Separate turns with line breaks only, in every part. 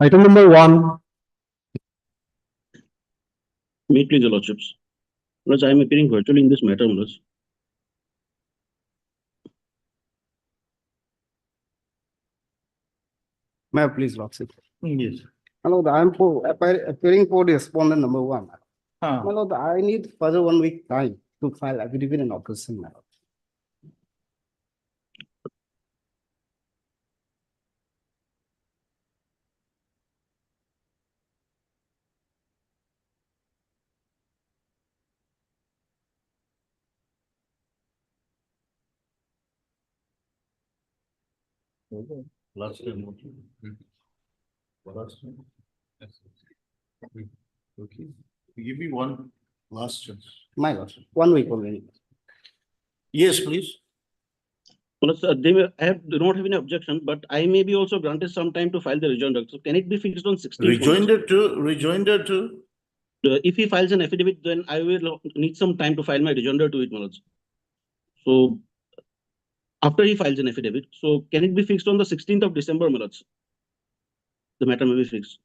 Item number 1.
Me, please, Your Lordships. Plus, I am appearing virtually in this matter, Mullas.
May I please, Lordship?
Yes.
My Lord, I am appearing for the respondent number 1. My Lord, I need further 1 week time to file affidavit and opposition, my Lord.
Last time. Last time. Okay. Give me one last chance.
My Lord, 1 week only.
Yes, please.
Mullas, do not have any objection, but I may be also granted some time to file the rejoinder. So can it be fixed on 16th?
Rejoinder to.
If he files an affidavit, then I will need some time to file my rejoinder to it, Mullas. So after he files an affidavit, so can it be fixed on the 16th of December, Mullas? The matter may be fixed.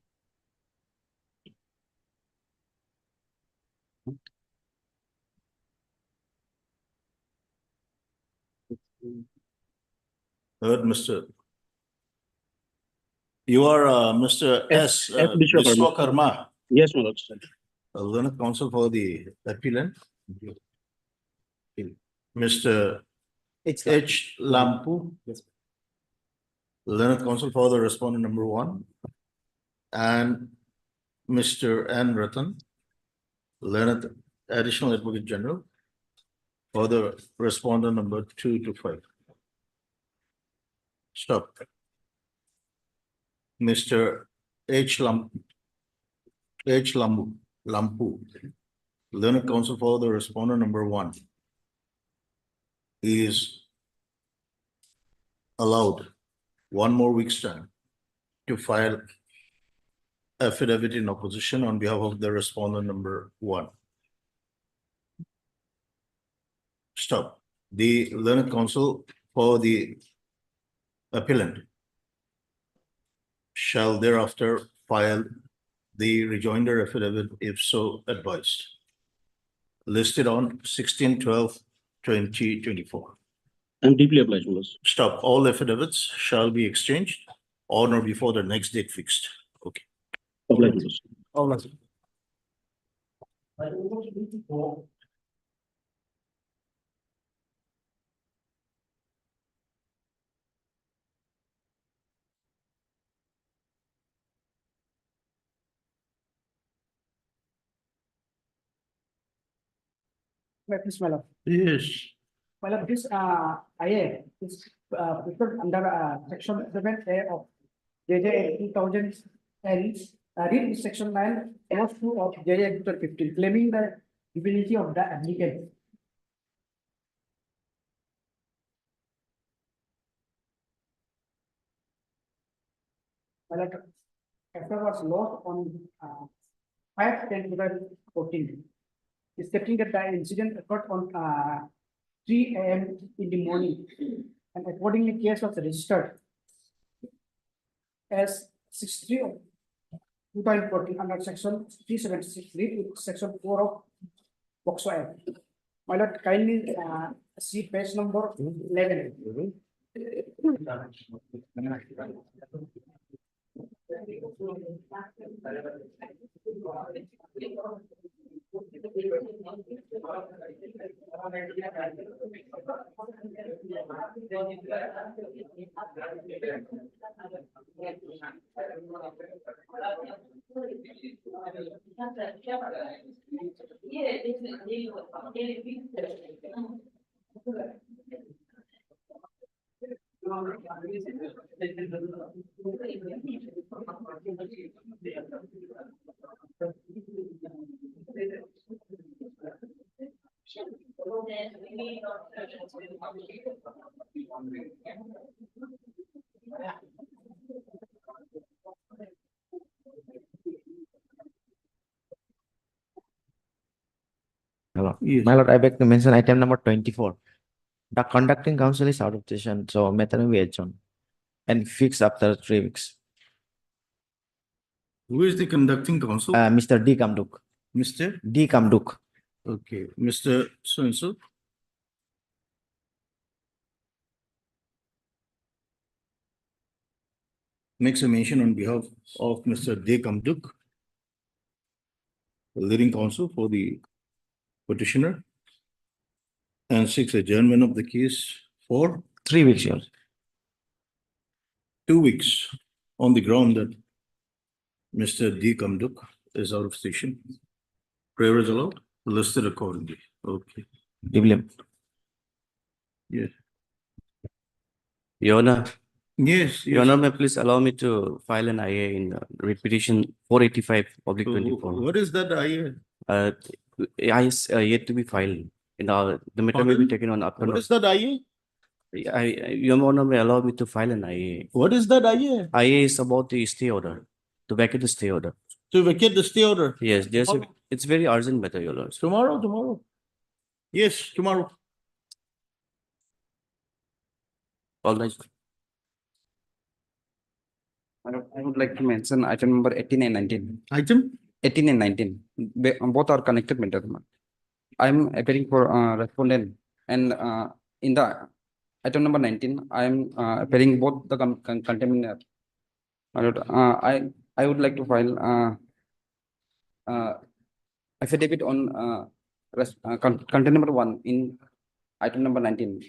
Heard, Mr. You are Mr. S. Vishwakarma,
Yes, Mullas.
learned counsel for the appellant. Mr. H. Lampu,
Yes.
learned counsel for the respondent number 1. And Mr. N. Ratan, learned additional advocate general for the respondent number 2 to 5. Stop. Mr. H. Lampu, learned counsel for the respondent number 1, is allowed 1 more week's time to file affidavit in opposition on behalf of the respondent number 1. Stop. The learned counsel for the appellant shall thereafter file the rejoinder affidavit if so advised, listed on 16/12/2024.
I'm deeply obliged, Mullas.
Stop. All affidavits shall be exchanged on or before the next date fixed. Okay.
Obliged, Mullas.
Oh, Lordship. May I please, my Lord?
Yes.
My Lord, this IA is preferred under section 7A of JJ 2010. Read this section 9 clause 2 of JJ 2015, claiming the divinity of the applicant. My Lord, after was lost on 5/10/2014. Stating that the incident occurred on 3 a.m. in the morning, and accordingly, case was registered as 63 of 2014 under section 376, read with section 4 of POCSO Act. My Lord, kindly see page number 11.
Lord.
Yes.
My lord, I beg to mention item number 24. The conducting council is out of session, so matter may be adjourned and fixed after 3 weeks.
Who is the conducting counsel?
Mr. D. Kamduk.
Mr.
D. Kamduk.
Okay, Mr. So-and-so. Makes a mention on behalf of Mr. De Kamduk, the leading counsel for the petitioner, and seeks adjournment of the case for
3 weeks, Your Lord.
2 weeks on the ground that Mr. D. Kamduk is out of station. Prayer is allowed, listed accordingly. Okay,
Diblem.
yes.
Your Honor,
Yes,
Your
yes.
Honor, may please allow me to file an IA in repetition 485 public
So
24.
what is that IA?
I is yet to be filed. In the matter may be
Pardon?
taken on
What
afternoon.
is that IA?
Your Honor may allow me to file an IA.
What is that IA?
IA is about the stay order, to vacate the stay order.
To vacate the stay order.
Yes, there's a,
Tomorrow.
it's very urgent matter, Your Lord.
Tomorrow. Yes, tomorrow.
All right.
I would like to mention item number 18 and 19.
Item?
18 and 19. Both are connected matter. I'm appearing for respondent, and in the item number 19, I'm appearing both the contaminant. I would like to file affidavit on content number 1 in item number 19.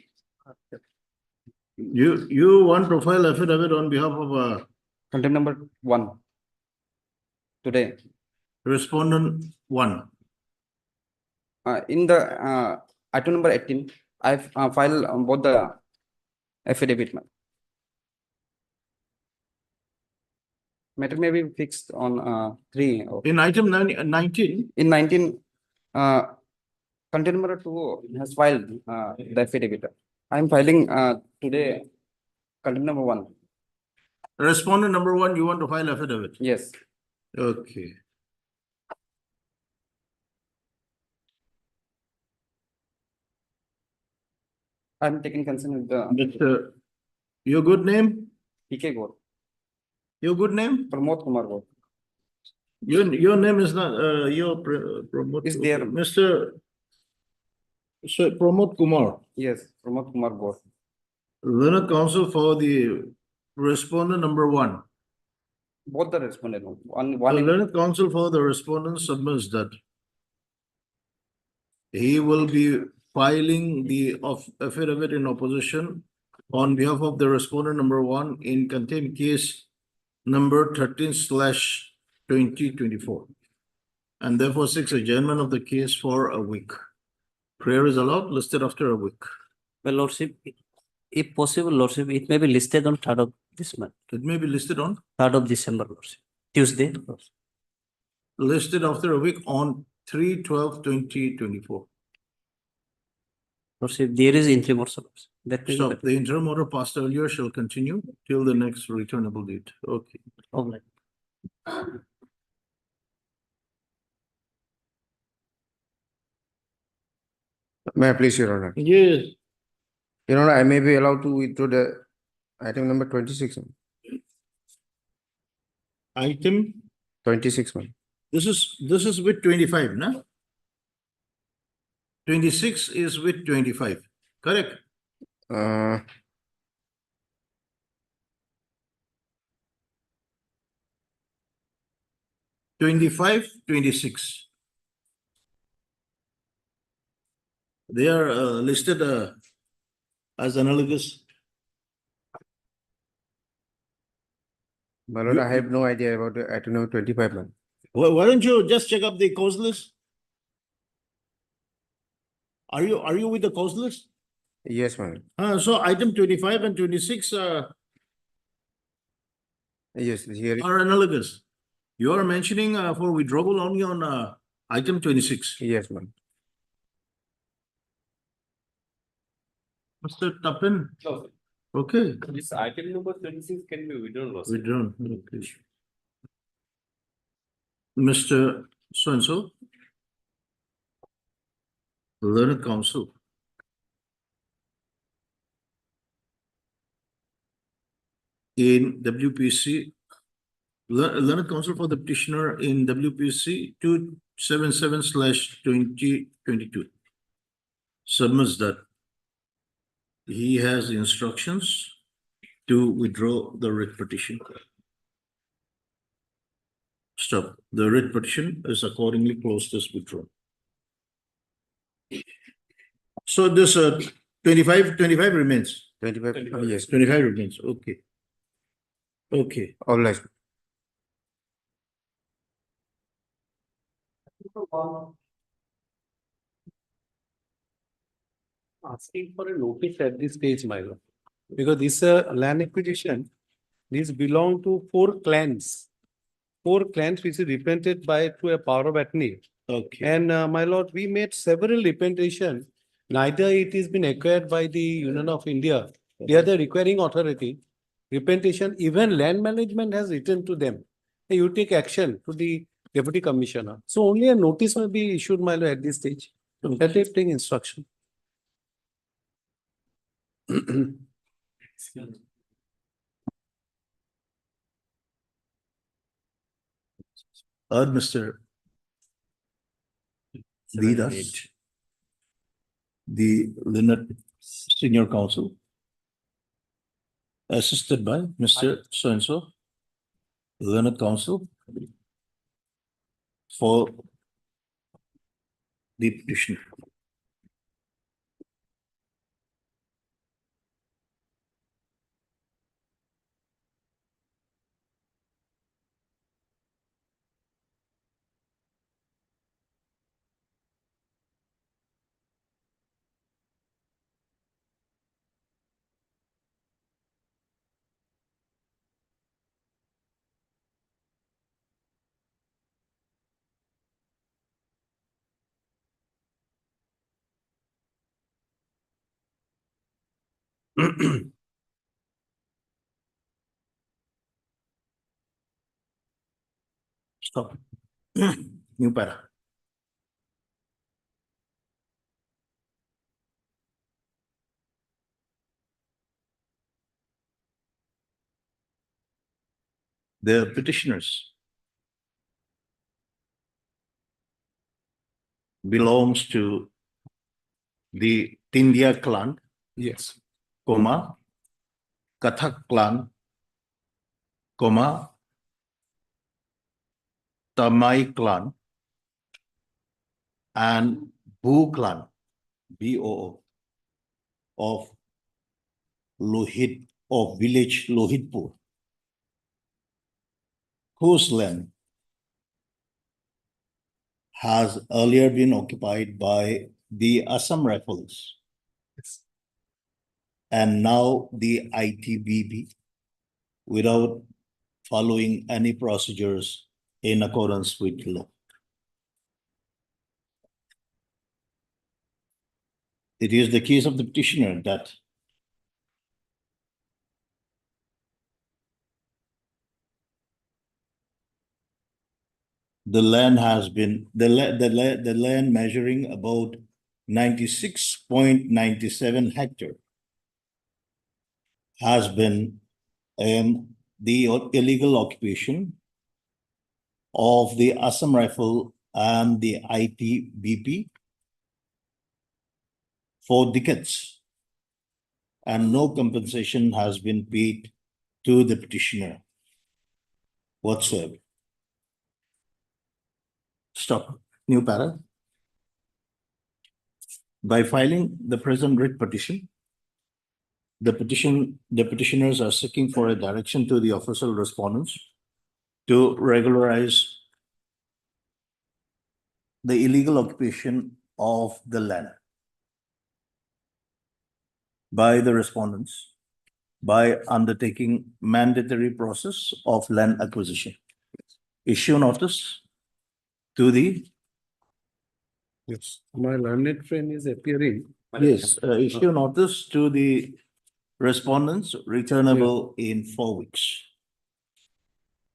You want to file affidavit on behalf of
Content number 1 today.
respondent one.
In the item number 18, I've filed both the affidavit. Matter may be fixed on 3.
In item 19,
In 19, content number 2 has filed the affidavit. I'm filing today content number 1.
respondent number 1, you want to file affidavit?
Yes.
Okay.
I'm taking concern with the
Mr. Your good name?
PK Gore,
Your good name?
Pramod Kumar Gore.
Your name is not, promote.
Is there-
Mr. So Pramod Kumar,
Yes, Pramod Kumar Gore.
learned counsel for the respondent number 1.
Both the respondent.
The
One
learned counsel for the respondent submits that he will be filing the affidavit in opposition on behalf of the respondent number 1 in contempt case number 13/2024. And therefore seeks adjournment of the case for a week. Prayer is allowed, listed after a week.
Well, Lordship, if possible, Lordship, it may be listed on 3rd of this month,
It may be listed on,
3rd of December, Lordship, Tuesday.
listed after a week on 3/12/2024.
Lordship, there is interim also. Lordship. That may be
So
better.
the interim order passed earlier shall continue till the next returnable date. Okay.
All right.
May I please, Your Honor?
Yes.
Your Honor, I may be allowed to withdraw the item number 26.
Item,
26 one.
this is with 25, no? 26 is with 25, correct?
Uh,
25, 26. They are listed as analogous.
my lord,
You-
I have no idea about the item number 25 man.
Why don't you just check up the cause list? Are you with the cause list?
Yes, man.
So item 25 and 26
Yes, here,
are analogous. You are mentioning for withdrawal only on item 26.
yes, man.
Mr. Tapan, okay,
This item number 26 can be withdrawn, Lordship.
withdrawn, okay. Mr. So-and-so, Learned counsel. In WPC, learned counsel for the petitioner in WPC 277/2022 submits that he has instructions to withdraw the writ petition. Stop. The writ petition is accordingly closed as withdrawn. So this 25 remains.
25, yes,
25 remains. Okay. Okay.
all right.
Asking for a notice at this stage, my lord. Because this land acquisition, these belong to 4 clans. 4 clans which is represented by through a power of attorney.
Okay.
And my lord, we made several representation. Neither it is been acquired by the Union of India. They are the requiring authority. Representation, even land management has written to them. Hey, you take action to the deputy commissioner. So only a notice may be issued, my lord, at this stage. That they take instruction.
Mr. Didas, the Leonard Senior Counsel, assisted by Mr. So-and-so, Leonard Counsel, for the petition. Stop. New para. The petitioners belongs to the Tindya clan,
Yes.
comma, Kathak clan, comma, Tamai clan, and Boo clan, BOO, of Lohit, of village Lohitpur, whose land has earlier been occupied by the Assam Rifles and now the ITBP without following any procedures in accordance with law. It is the case of the petitioner that the land has been, the land measuring about 96.97 hectare has been the illegal occupation of the Assam Rifle and the ITBP for decades, and no compensation has been paid to the petitioner whatsoever. Stop. New para. By filing the present writ petition, the petitioners are seeking for a direction to the official respondents to regularize the illegal occupation of the land by the respondents by undertaking mandatory process of land acquisition. Issue notice to the,
Yes. My learned friend is appearing.
yes, issue notice to the respondents returnable in 4 weeks.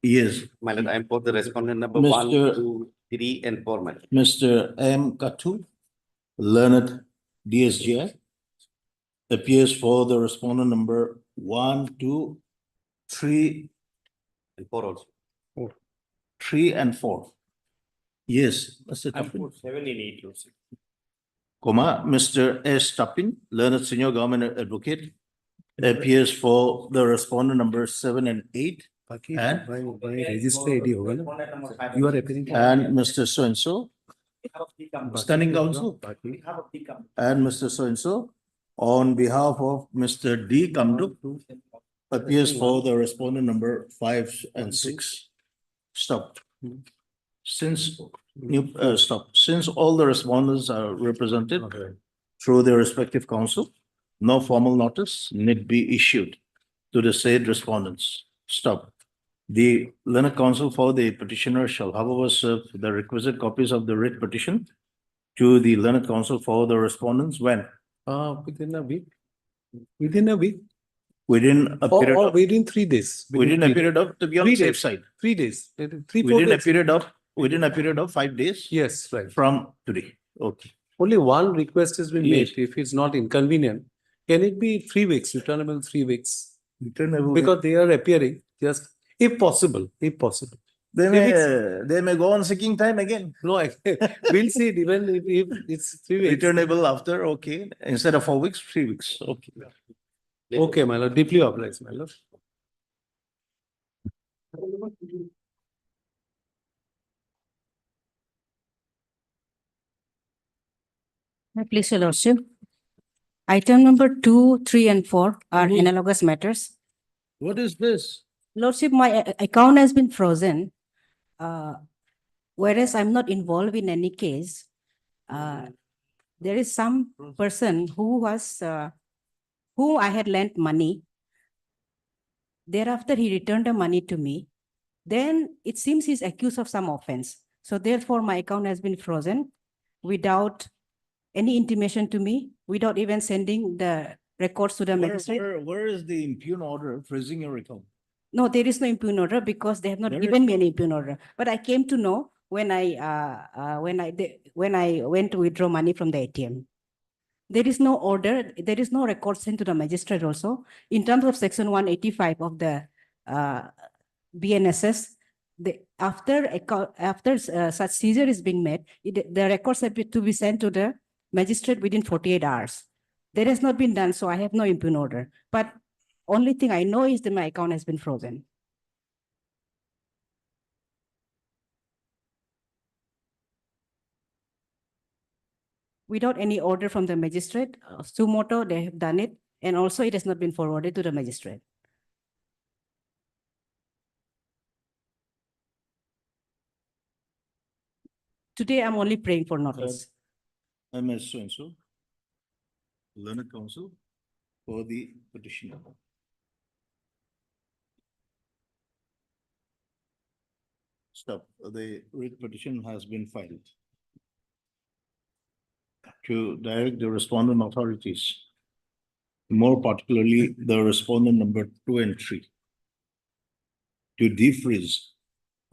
Yes,
My lord, I am for the respondent number
Mr.
1, 2, 3, and 4, my lord.
Mr. M. Katu, Learned DSGI appears for the respondent number 1, 2, 3, and 4 also. 3 and 4. Yes, Mr. Tappin.
7 and 8, Lordship.
Comma, Mr. S. Tappin, learned senior government advocate, appears for the respondent number 7 and 8. And?
Register ID होगा ना? You are appearing.
And Mr. So-and-so, standing counsel, and Mr. So-and-so, on behalf of Mr. D. Kamduk, appears for the respondent number 5 and 6. Stop. Since since all the respondents are represented through their respective counsel, no formal notice need be issued to the said respondents. Stop. The learned counsel for the petitioner shall however serve the requisite copies of the writ petition to the learned counsel for the respondents when
Within a week. Within a week.
within a period
Or
of,
within 3 days.
within a period of, to be on
3
the safe
days.
side,
3 days. 3-4
within a
days.
period of, within a period of 5 days
Yes, right.
from today. Okay.
Only one request has been made.
Yes.
If it's not inconvenient, can it be 3 weeks, returnable 3 weeks?
Returnable.
Because they are appearing, just if possible, if possible.
They
if
they may go on seeking time again.
No, we'll see it even if it's 3 weeks.
Returnable after, okay, instead of 4 weeks, 3 weeks, okay.
Okay, my lord, deeply obliged, my lord.
Please, your lordship. Item number 2, 3, and 4 are analogous matters.
What is this?
Lordship, my account has been frozen. Whereas I'm not involved in any case. There is some person who was, who I had lent money. Thereafter, he returned the money to me. Then it seems he's accused of some offense. So therefore, my account has been frozen without any intimation to me, without even sending the records to the magistrate.
Where is the impugn order freezing your account?
No, there is no impugn order because they have not
There
given me any impugn order. But I came to know when I went to withdraw money from the ATM. There is no order, there is no record sent to the magistrate also. In terms of section 185 of the BNSS, after such seizure is being made, the records have to be sent to the magistrate within 48 hours. That has not been done, so I have no impugn order. But only thing I know is that my account has been frozen. Without any order from the magistrate, suo motu, they have done it, and also it has not been forwarded to the magistrate. Today, I'm only praying for notice.
MS so-and-so, learned counsel for the petitioner. Stop. The writ petition has been filed to direct the respondent authorities, more particularly the respondent number 2 and 3, to defreeze,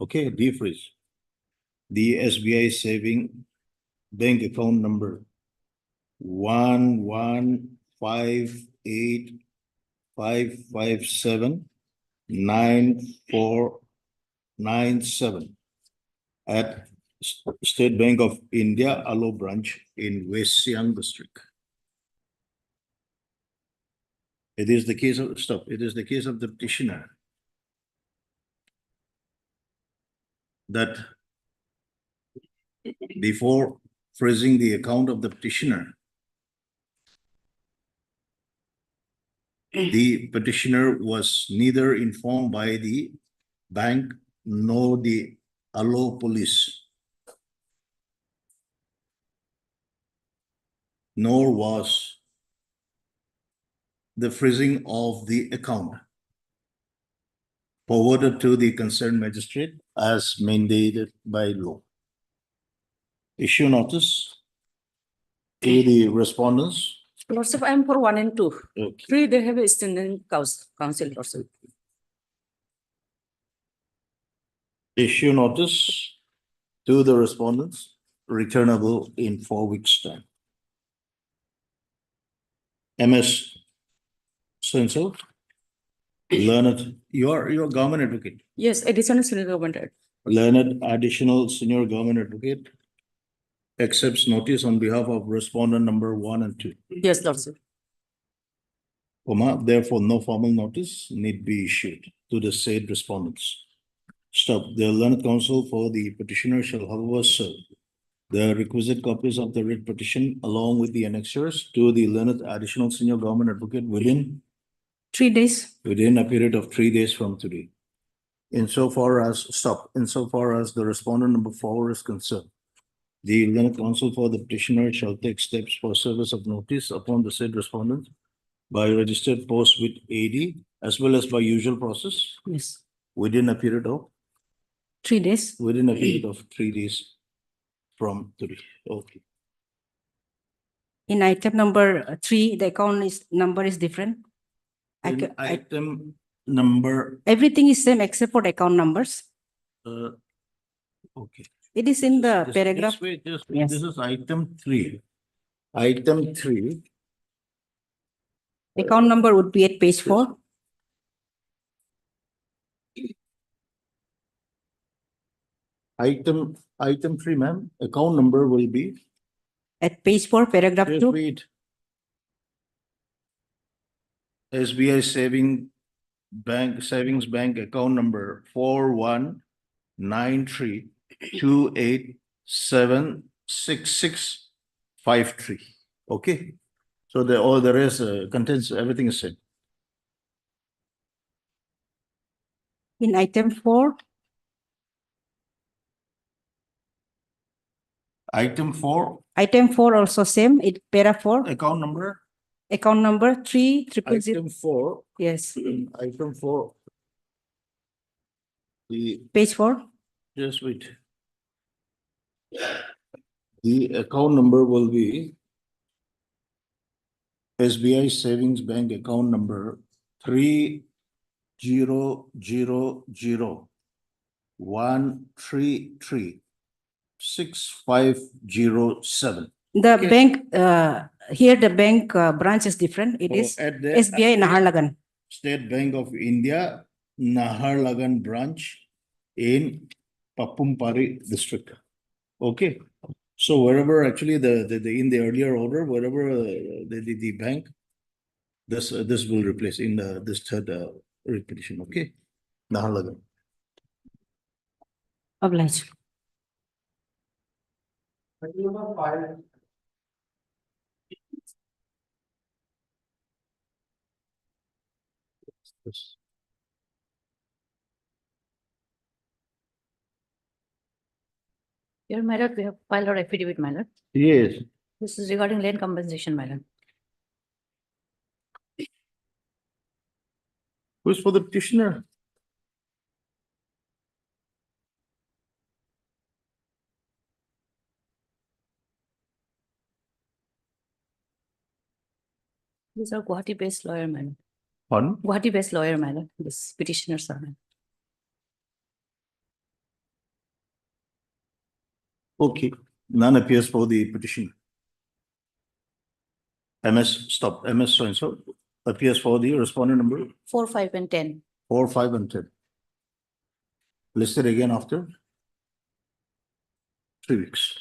okay, defreeze the SBI saving bank account number 11585579497 at State Bank of India, Alo branch in West Siang district. It is the case of, stop, it is the case of the petitioner that before freezing the account of the petitioner, the petitioner was neither informed by the bank nor the Alo police, nor was the freezing of the account forwarded to the concerned magistrate as mandated by law. Issue notice to the respondents.
Lordship, I am for 1 and 2.
Okay.
3, they have a standing council, Lordship.
Issue notice to the respondents, returnable in 4 weeks' time. MS so-and-so. Learned, you're government advocate.
Yes, additional senior government.
Learned additional senior government advocate accepts notice on behalf of respondent number 1 and 2.
Yes, Lordship.
Comma, therefore, no formal notice need be issued to the said respondents. Stop. The learned counsel for the petitioner shall however serve the requisite copies of the writ petition along with the annexures to the learned additional senior government advocate within
3 days.
a period of 3 days from today. Insofar as the respondent number 4 is concerned, the learned counsel for the petitioner shall take steps for service of notice upon the said respondent by registered post with AD as well as by usual process
Yes.
within a period of
3 days.
3 days from today. Okay.
In item number 3, the number is different.
In item number,
Everything is same except for the account numbers.
okay.
It is in the
Just
paragraph.
wait,
Yes.
This is item 3. Item 3.
Account number would be at page 4.
Item 3, ma'am, account number will be.
At page 4, paragraph
Just
2.
wait. SBI Savings Bank account number 419328766653. Okay. So all the rest contains everything is same.
In item 4,
Item 4,
item 4 also same, it para 4,
account number.
account number 3000.
Item 4,
Yes,
item 4. The,
page 4.
just wait. The account number will be SBI Savings Bank account number 3000133657.
The
Okay.
bank, here the bank branch is different. It is
At the
SBI Naharlagan.
State Bank of India, Naharlagan branch in Papumpari district. Okay, so wherever actually the in the earlier order, wherever the bank, this will replace in this third repetition. Okay, Naharlagan.
Obliged.
Yes.
Your Malad, we have filed our affidavit, Malad.
Yes.
This is regarding land compensation, Malad.
Who's for the petitioner?
These are Guwahati-based lawyer, Malad.
Pardon?
Guwahati-based lawyer, Malad. This petitioners are. Malad.
Okay, none appears for the petition. MS, stop, MS so-and-so appears for the respondent number
4, 5, and 10.
4, 5, and 10. Listed again after 3 weeks.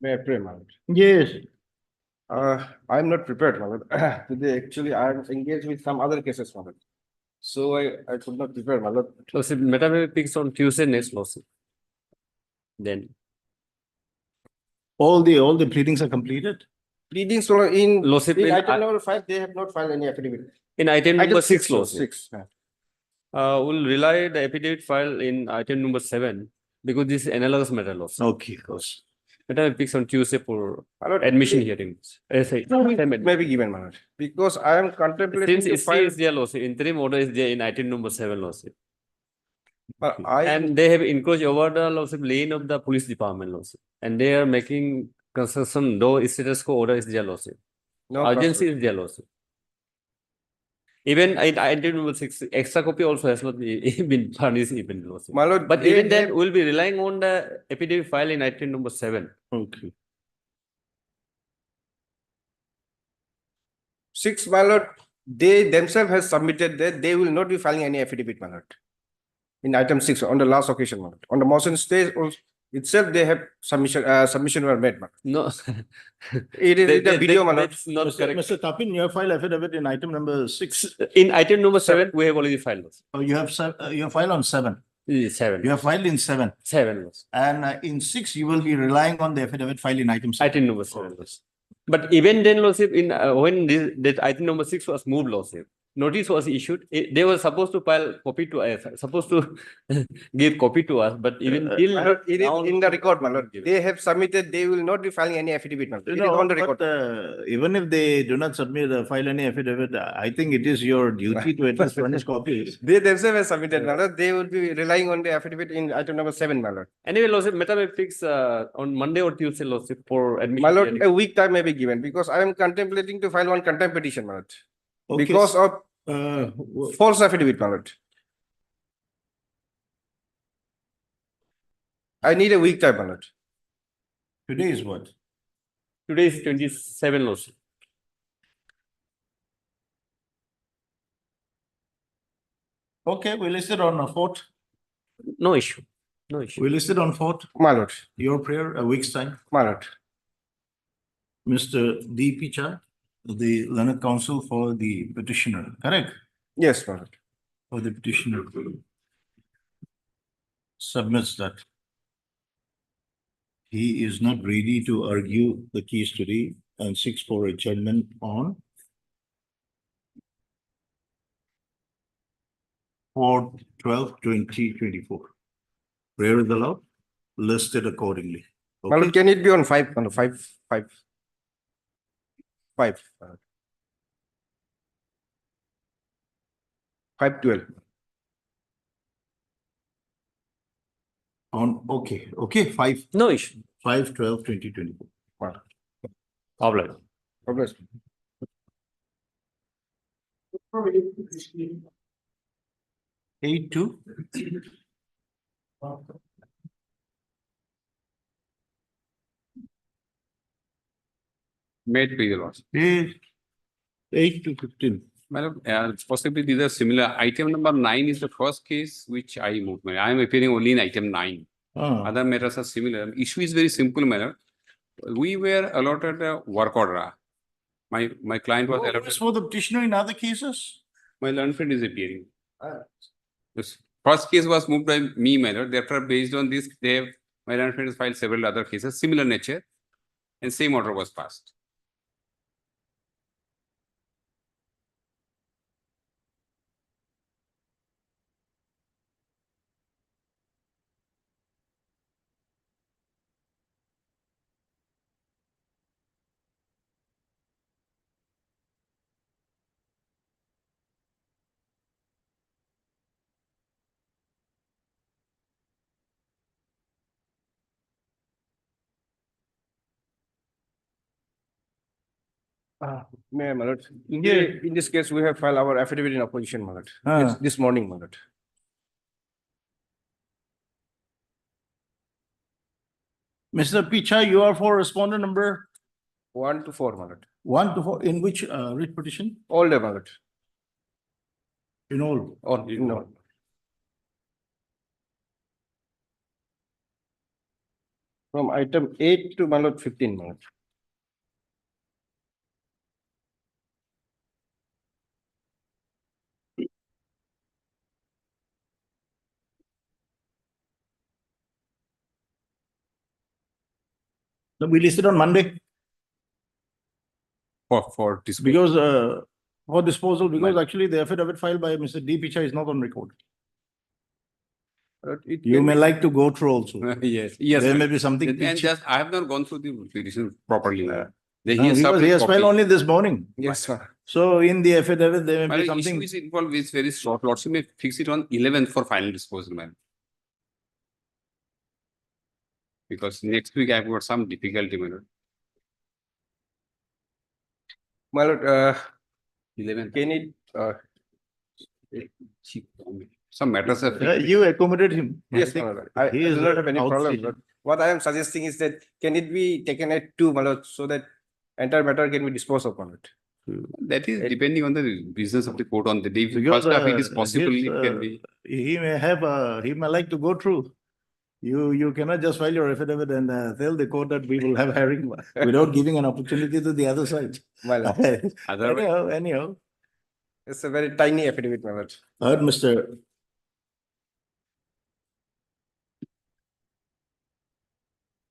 May I pray, my lord?
Yes.
I'm not prepared, my lord. Today, actually, I'm engaged with some other cases, my lord. So I could not prepare, my lord.
Lordship, matter will be fixed on Tuesday next, Lordship. Then,
All the pleadings are completed.
Pleadings so in
Lordship,
in
in
item number 5, they have not filed any affidavit.
in item number 6,
Lord,
Lordship,
6.
we'll rely the affidavit file in item number 7 because this is analogous matter, Lordship.
Okay, of course.
Matter will be fixed on Tuesday for
My lord,
admission
it
hearings.
may be given, my lord, because I am contemplating
Since
to
SC
file.
is there, Lordship, interim order is there in item number 7, Lordship.
But I
And they have encroached over the Lordship lane of the police department, Lordship. And they are making construction, no status quo order is there, Lordship.
No,
Urgency is there, Lordship. Even in item number 6, extra copy also has not been furnished even, Lordship.
my lord,
But
they
even then,
have-
we'll be relying on the affidavit file in item number 7.
Okay.
6, my lord, they themselves has submitted that they will not be filing any affidavit, my lord. In item 6, on the last occasion, my lord. On the motion stage itself, they have submission were made, my lord.
No.
It is in the video, my lord.
That's not correct.
Mr. Tapin, you have filed affidavit in item number 6.
In item number 7, we have already filed. Lordship.
Oh, you have filed on 7.
7.
You have filed in 7.
7. Lordship.
And in 6, you will be relying on the affidavit filed in item 6.
Item number 7. Lordship. But even then, Lordship, in when that item number 6 was moved, Lordship, notice was issued. They were supposed to file copy to us, supposed to give copy to us, but even till
My lord, it is
now-
in the record, my lord. They have submitted, they will not be filing any affidavit, my lord. It is
No,
on the
but,
record.
even if they do not submit, file any affidavit, I think it is your duty to at least furnish copies.
They themselves have submitted, my lord. They will be relying on the affidavit in item number 7, my lord.
Anyway, Lordship, matter may fix on Monday or Tuesday, Lordship, for admission.
My lord,
hearing.
a week time may be given because I am contemplating to file one contempt petition, my lord.
Okay,
Because of
w-
false affidavit, my lord. I need a week time, my lord.
today is what?
Today is 27, Lordship.
Okay, we listed on a 4th.
No issue. No issue.
We listed on 4th.
My lord,
Your prayer, a week's time.
my lord.
Mr. D. Picha, the learned counsel for the petitioner, correct?
Yes, my lord.
For the petitioner. Submits that he is not ready to argue the case today and seeks for adjournment on 4/12/2024. Prayer is allowed, listed accordingly.
My lord,
Okay,
can it be on 5, on 5, 5? 5. 5/12.
okay, 5,
No issue.
5/12/2024.
Problem.
Progress.
Eight two.
Made to your loss.
8 to 15.
Madam, possibly these are similar. Item number 9 is the first case which I moved. I am appearing only in item 9.
Ah,
Other matters are similar. Issue is very simple, madam. We were allotted a work order. My client was
what was
allotted,
for the petitioner in other cases?
my learned friend is appearing. This first case was moved by me, madam. Therefore, based on this, my learned friend has filed several other cases, similar nature, and same order was passed.
May I, my lord?
Yeah.
In this case, we have filed our affidavit in opposition, my lord.
Ah.
This morning, my lord.
Mr. Picha, you are for respondent number
1 to 4, my lord.
1 to 4, in which writ petition?
All day, my lord.
In all.
Or, no. From item 8 to, my lord, 15, my lord.
No, we listed on Monday
For this.
because for disposal, because actually the affidavit filed by Mr. D. Picha is not on record.
It
You
can-
may like to go through also.
Yes, yes.
There may
madam.
be something.
And
which-
just, I have not gone through the petition properly. madam. He
No,
has
because
served
he
a
has filed
copy.
only this morning.
Yes, sir.
So in the affidavit, there may
My
be
issue
something.
is involved is very short. Lordship may fix it on 11th for final disposal, man. Because next week I've got some difficulty, man.
My lord,
11.
can it,
Some matters are.
You accommodate him.
yes, my lord, I
He
do
is
not have any problem,
outstation.
but what I am suggesting is that can it be taken at 2, my lord, so that entire matter can be disposed of, my lord?
That is depending on the business of the court on the day. If
Because,
first half it is possible,
his,
it can be.
He may have, he may like to go through. You cannot just file your affidavit and tell the court that we will have hearing without giving an opportunity to the other side.
My lord,
Otherwise,
Anyhow,
it's a very tiny affidavit, my lord.
heard Mr.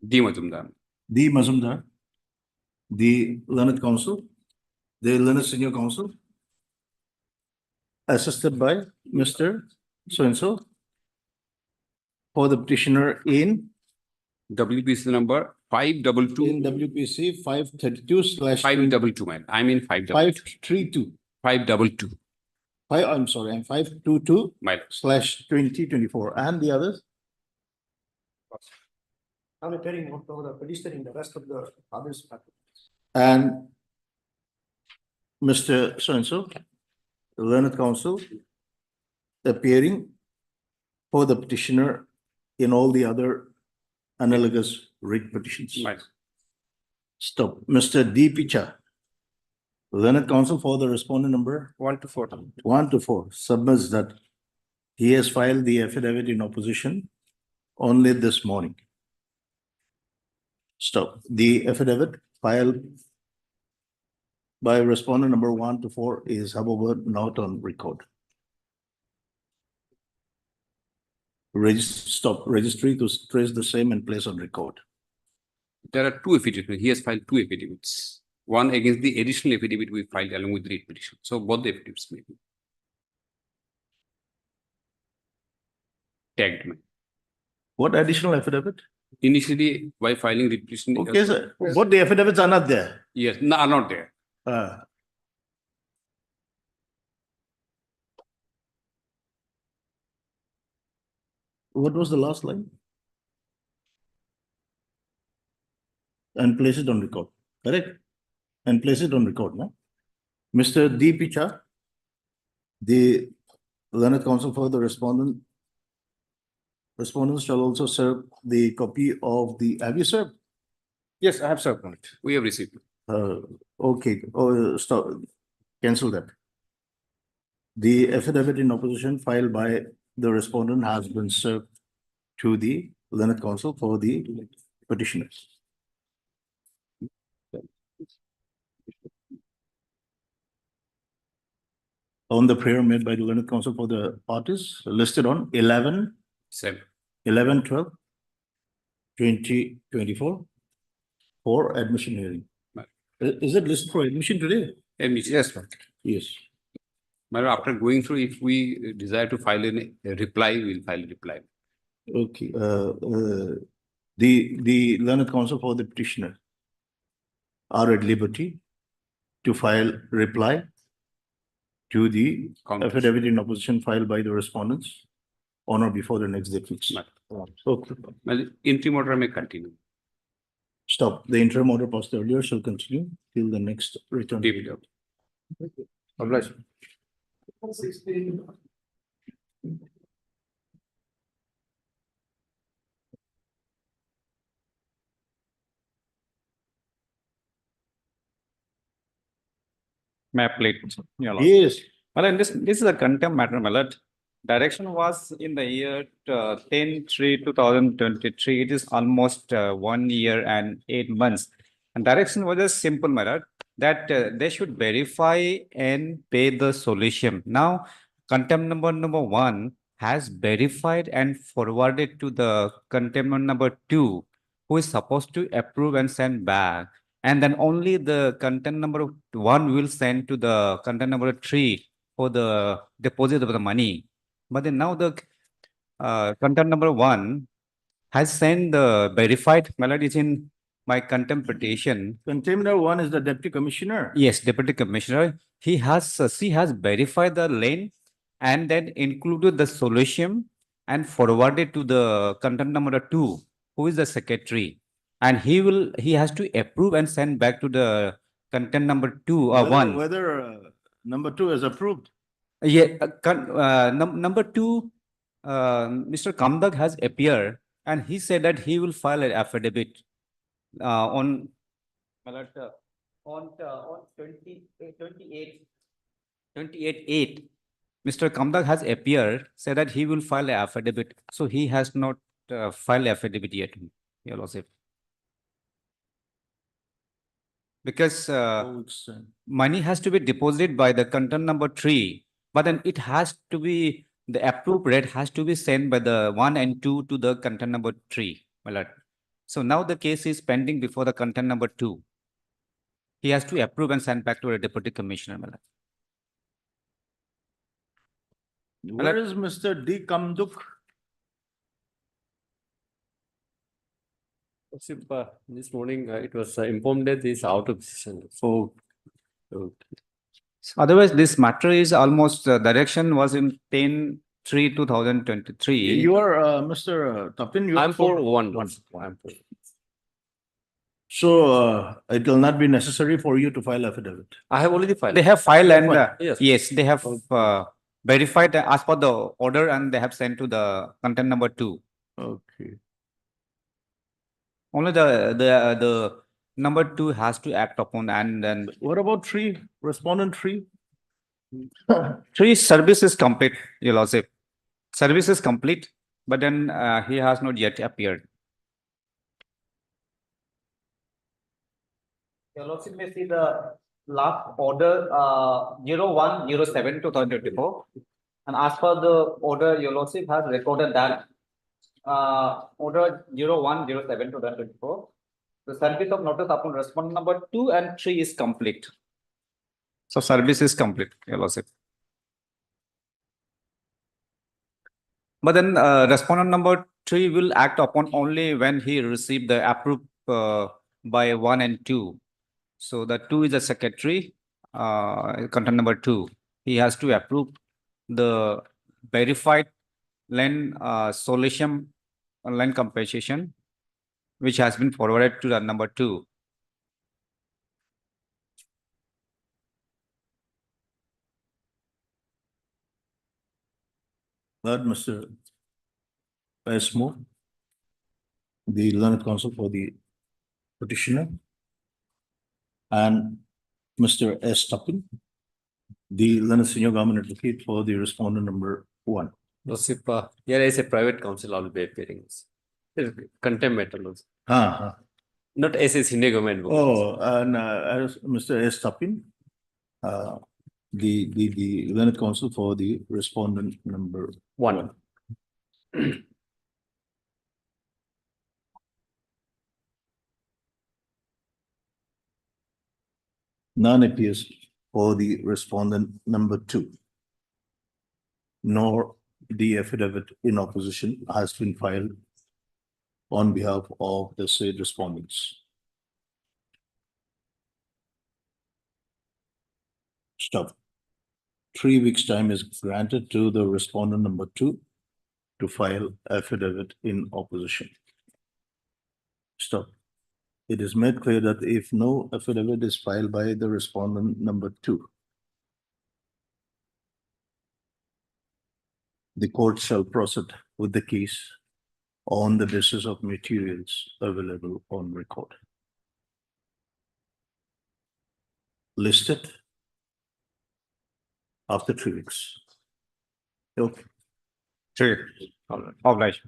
D. Majumdar.
D. Mazumdar, the learned counsel, the learned senior counsel, assisted by Mr. So-and-so for the petitioner in
WPC number 522.
WPC 532/.
522, man. I mean 522.
532.
522.
I'm sorry, I'm 522
My
/ 2024, and the others.
I'm appearing for the petitioner in the rest of the others.
And Mr. So-and-so, the learned counsel, appearing for the petitioner in all the other analogous writ petitions.
Right.
Stop. Mr. D. Picha, learned counsel for the respondent number
1 to 4.
1 to 4, submits that he has filed the affidavit in opposition only this morning. Stop. The affidavit filed by respondent number 1 to 4 is, however, not on record. Stop. Registry to trace the same and place on record.
There are 2 affidavits. He has filed 2 affidavits. One against the additional affidavit we filed along with the writ petition. So both the affidavits may be tagged. Man.
What additional affidavit?
Initially, by filing writ petition.
Okay, sir. What the affidavits are not there?
Yes, no, are not there.
What was the last line? And place it on record, correct? And place it on record, no? Mr. D. Picha, the learned counsel for the respondent. Respondents shall also serve the copy of the, have you served?
Yes, I have served on it.
We have received.
Okay, stop, cancel that. The affidavit in opposition filed by the respondent has been served to the learned counsel for the petitioners. On the prayer made by the learned counsel for the parties listed on 11, 12, 2024 for admission hearing.
Right.
Is it listed for admission today?
Admission.
Yes, ma'am.
Yes.
Madam, after going through, if we desire to file a reply, we will file a reply.
Okay. The learned counsel for the petitioner are at liberty to file reply to the affidavit in opposition filed by the respondents on or before the next day fixed. Okay.
Well, interim order may continue.
Stop. The interim order passed earlier shall continue till the next return.
David.
Obliged.
Map plate.
Yes.
Well, and this is a contempt matter, my lord. Direction was in the year 10/3/2023. It is almost 1 year and 8 months. And direction was just simple, my lord, that they should verify and pay the solution. Now, contempt number 1 has verified and forwarded to the contempt number 2, who is supposed to approve and send back. And then only the contempt number 1 will send to the contempt number 3 for the deposit of the money. But then now the contempt number 1 has sent the verified melodies in my contempt petition.
Contempt number 1 is the deputy commissioner.
Yes, deputy commissioner. She has verified the lane and then included the solution and forwarded to the contempt number 2, who is the secretary. And he has to approve and send back to the contempt number two,
Whether-
one.
Whether number two is approved.
Yeah, number two, Mr. Kamdag has appeared and he said that he will file an affidavit on 28/8. Mr. Kamdag has appeared, said that he will file an affidavit. So he has not filed affidavit yet, Your Lordship. Because
4 weeks time.
money has to be deposited by the content number 3, but then it has to be, the approved rate has to be sent by the 1 and 2 to the content number 3, my lord. So now the case is pending before the content number 2. He has to approve and send back to the deputy commissioner, my lord.
Where is Mr. D. Kamduk?
Lordship, this morning it was informed that he is out of session. So
Otherwise, this matter is almost, direction was in 10/3/2023.
You are, Mr. Tapin. you are
I'm for one. I'm for.
So, it will not be necessary for you to file affidavit.
I have already filed.
They have filed and,
Yes.
yes, they have verified as per the order and they have sent to the content number 2.
Okay.
Only the number 2 has to act upon, and then
What about 3, respondent 3?
3 service is complete, Your Lordship. Service is complete, but then he has not yet appeared. Your Lordship may see the last order 01/07/2024, and as per the order, Your Lordship has recorded that order 01/07/2024. The service of notice upon respondent number 2 and 3 is complete. So service is complete, Your Lordship. But then respondent number 3 will act upon only when he received the approved by 1 and 2. So the 2 is the secretary, content number 2. He has to approve the verified land solution, land compensation, which has been forwarded to the number 2.
That Mr. Esmo, the learned counsel for the petitioner, and Mr. S. Tapin, the learned senior government advocate for the respondent number 1.
Lordship, here is a private counsel, I will be appearing. Contempt matter, Lordship. Not as a senior government.
Oh, and as Mr. S. Tapin, the learned counsel for the respondent number
1.
None appears for the respondent number 2. Nor the affidavit in opposition has been filed on behalf of the said respondents. Stop. 3 weeks' time is granted to the respondent number 2 to file affidavit in opposition. Stop. It is made clear that if no affidavit is filed by the respondent number 2, the court shall proceed with the case on the basis of materials available on record. Listed after 3 weeks. Okay.
Sure. Obliged.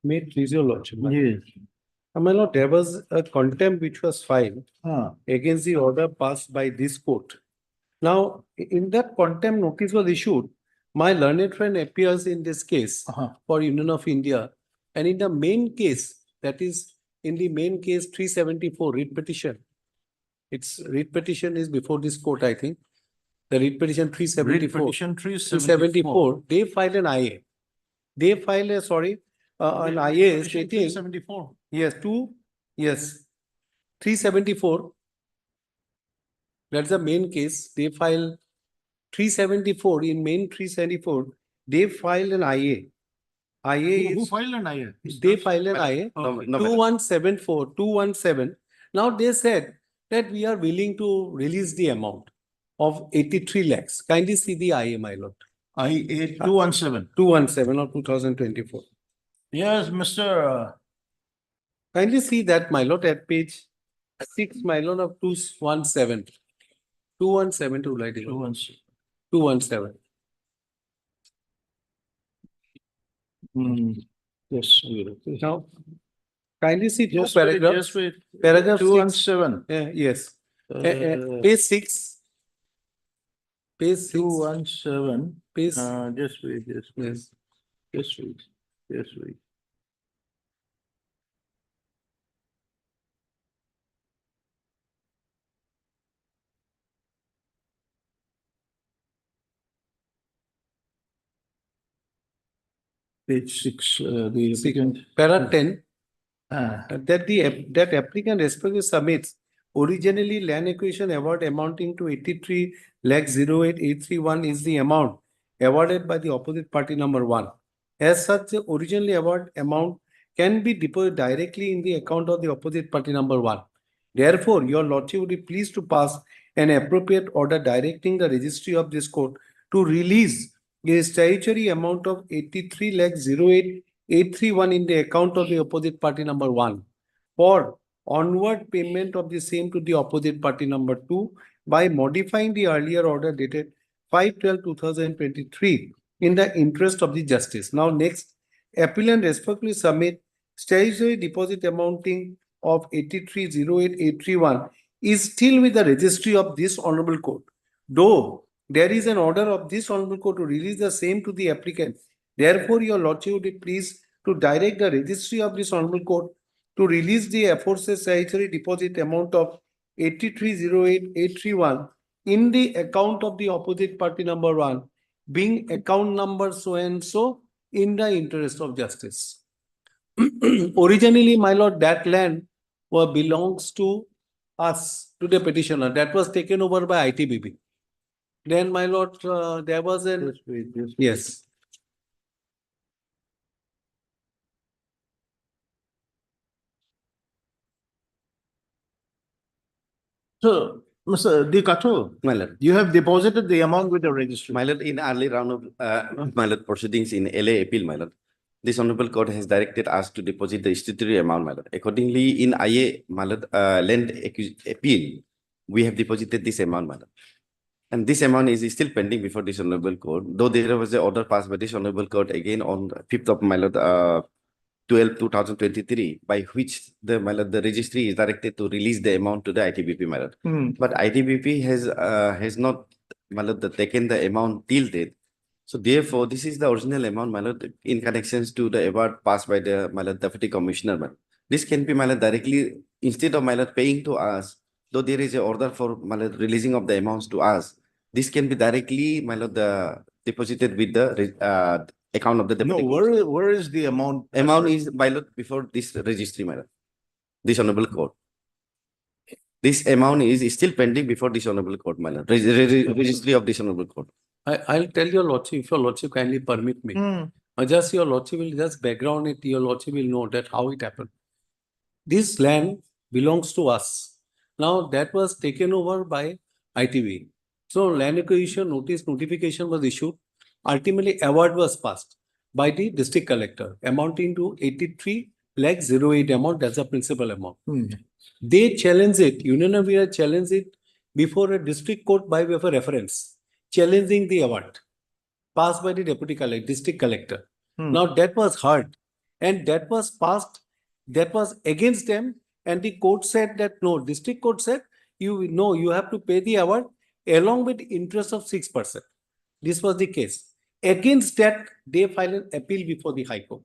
May it please your lordship.
Yes.
My lord, there was a contempt which was filed
Ah,
against the order passed by this court. Now, in that contempt notice was issued, my learned friend appears in this case for Union of India. And in the main case, that is in the main case 374 writ petition. Its writ petition is before this court, I think. The writ petition
Writ
374.
petition
374, they filed an IA. They filed a, an IA stating,
374.
yes, 374. That's the main case. They filed 374. In main 374, they filed an IA. IA
Who
is,
filed an IA?
they filed an IA.
No, no, madam.
2117. Now they said that we are willing to release the amount of 83 lakhs. Kindly see the IA, my lord.
IA 217.
217 or 2024.
Yes, Mr.
Kindly see that, my lord, at page 6, my lord, of 217. 217 to light.
217.
217.
Yes.
Now, kindly see two
Just wait,
paragraphs.
just wait.
Paragraph 6.
217.
Yes.
Uh,
Page 6. Page 6.
217.
Page.
Just wait, just wait.
Yes.
Just wait. Just wait. Page 6, the applicant.
Para 10.
Ah,
That applicant respectively submits originally land acquisition award amounting to 83 lakh 08831 is the amount awarded by the opposite party number 1. As such, the originally award amount can be deposited directly in the account of the opposite party number 1. Therefore, your lordship would be pleased to pass an appropriate order directing the registry of this court to release a statutory amount of 83 lakh 08831 in the account of the opposite party number 1 for onward payment of the same to the opposite party number 2 by modifying the earlier order dated 5/12/2023 in the interest of the justice. Now next, appellant respectfully submit statutory deposit amounting of 83,08,831 is still with the registry of this honorable court. Though there is an order of this honorable court to release the same to the applicant, therefore your lordship would be pleased to direct the registry of this honorable court to release the aforesaid statutory deposit amount of 83,08,831 in the account of the opposite party number 1, being account number so and so in the interest of justice. Originally, my lord, that land belongs to us, to the petitioner. That was taken over by ITBP. Then, my lord, there was an
just wait, just wait.
yes.
So, Mr. D. Kato,
My lord,
you have deposited the amount with the registry.
my lord, in early round of my lord proceedings in LA appeal, my lord, this honorable court has directed us to deposit the statutory amount, my lord. Accordingly, in IA, my lord, land appeal, we have deposited this amount, my lord. And this amount is still pending before this honorable court, though there was an order passed by this honorable court again on 5th of my lord, 12/2023, by which the my lord, the registry is directed to release the amount to the ITBP, my lord. But ITBP has not my lord, taken the amount till date. So therefore, this is the original amount, my lord, in connections to the award passed by the my lord, deputy commissioner, my lord. This can be my lord, directly instead of my lord, paying to us, though there is an order for my lord, releasing of the amounts to us. This can be directly my lord, deposited with the account of the
No,
deputy.
where is the amount?
Amount is my lord, before this registry, my lord, this honorable court. This amount is still pending before this honorable court, my lord, registry of this honorable court.
I'll tell your lordship, if your lordship kindly permit me. Just your lordship will just background it, your lordship will know that how it happened. This land belongs to us. Now that was taken over by ITV. So land acquisition notification was issued. Ultimately, award was passed by the district collector amounting to 83 lakh 08 amount as a principal amount. They challenge it, Union of India challenge it before a district court by way of a reference, challenging the award passed by the deputy collector, district collector. Now that was heard and that was passed, that was against them, and the court said that no, district court said you have to pay the award along with interest of 6%. This was the case. Against that, they filed an appeal before the High Court.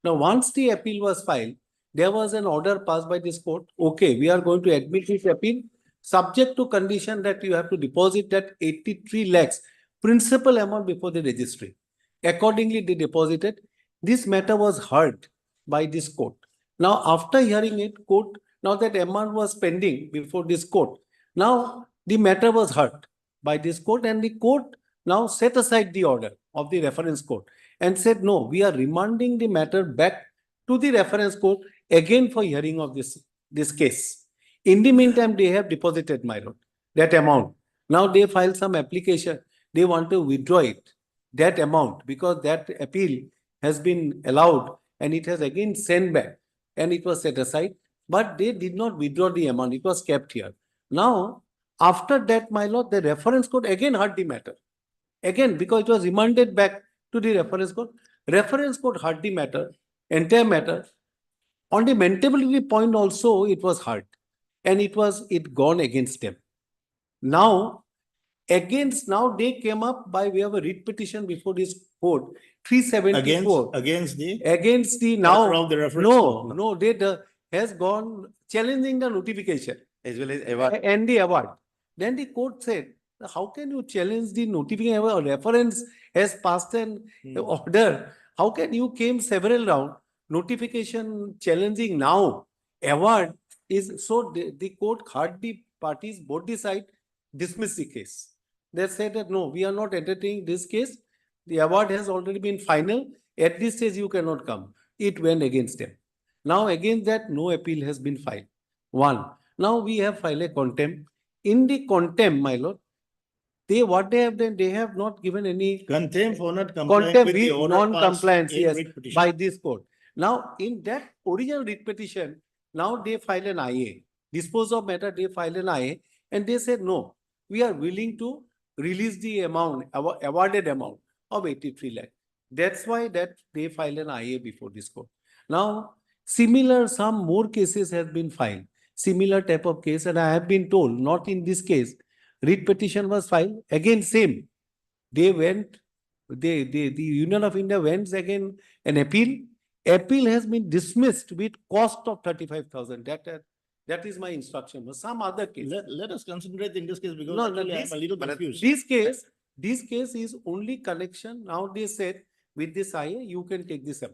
Now, once the appeal was filed, there was an order passed by this court. Okay, we are going to admit this appeal subject to condition that you have to deposit that 83 lakhs principal amount before the registry. Accordingly, they deposited. This matter was heard by this court. Now, after hearing it, court, now that amount was pending before this court. Now, the matter was heard by this court and the court now set aside the order of the reference court and said, no, we are remanding the matter back to the reference court again for hearing of this case. In the meantime, they have deposited, my lord, that amount. Now they filed some application. They want to withdraw it, that amount, because that appeal has been allowed and it has again sent back and it was set aside. But they did not withdraw the amount. It was kept here. Now, after that, my lord, the reference court again heard the matter. Again, because it was remanded back to the reference court. Reference court heard the matter, entire matter. On the maintainability point also, it was heard. And it gone against them. Now, now they came up by way of a writ petition before this court, 374.
Against the.
Against the now.
Order of the reference court.
No, they has gone challenging the notification
As well as award.
and the award. Then the court said, how can you challenge the notification or reference has passed an order? How can you came several rounds, notification challenging now, award is, so the court heard the parties, both the side, dismiss the case. They said that no, we are not entertaining this case. The award has already been final. At this stage, you cannot come. It went against them. Now, against that, no appeal has been filed. One. Now, we have filed a contempt. In the contempt, my lord, what they have done, they have not given any
Contempt for not complying
contempt
with the
with
order
non-compliance,
passed in
yes,
writ petition.
by this court. Now, in that original writ petition, now they file an IA. Dispose of matter, they file an IA, and they said, no, we are willing to release the amount, awarded amount of 83 lakh. That's why that they file an IA before this court. Now, similar, some more cases have been filed, similar type of case, and I have been told, not in this case, writ petition was filed, again same. They went, the Union of India went again an appeal. Appeal has been dismissed with cost of 35,000. That is my instruction. But some other case.
Let us concentrate in this case because
No,
actually
this-
I'm a little confused.
This case is only connection. Now they said with this IA, you can take this up.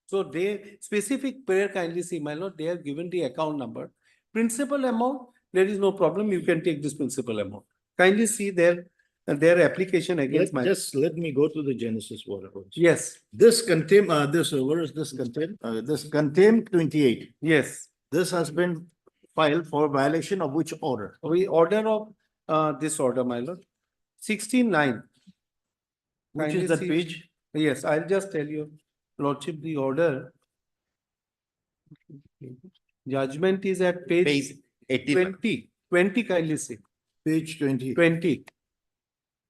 So they specific prayer kindly see, my lord, they have given the account number. Principal amount, there is no problem. You can take this principal amount. Kindly see their application against my.
Just let me go to the genesis whatever.
Yes,
This contempt, where is this contempt? This contempt 28.
yes.
This has been filed for violation of which order?
We order of this order, my lord. 16-9.
Which
Kindly
is that
see-
page?
Yes, I'll just tell you, Lordship, the order. Judgment is at
Page
page
80.
20, kindly see,
Page 20.
20.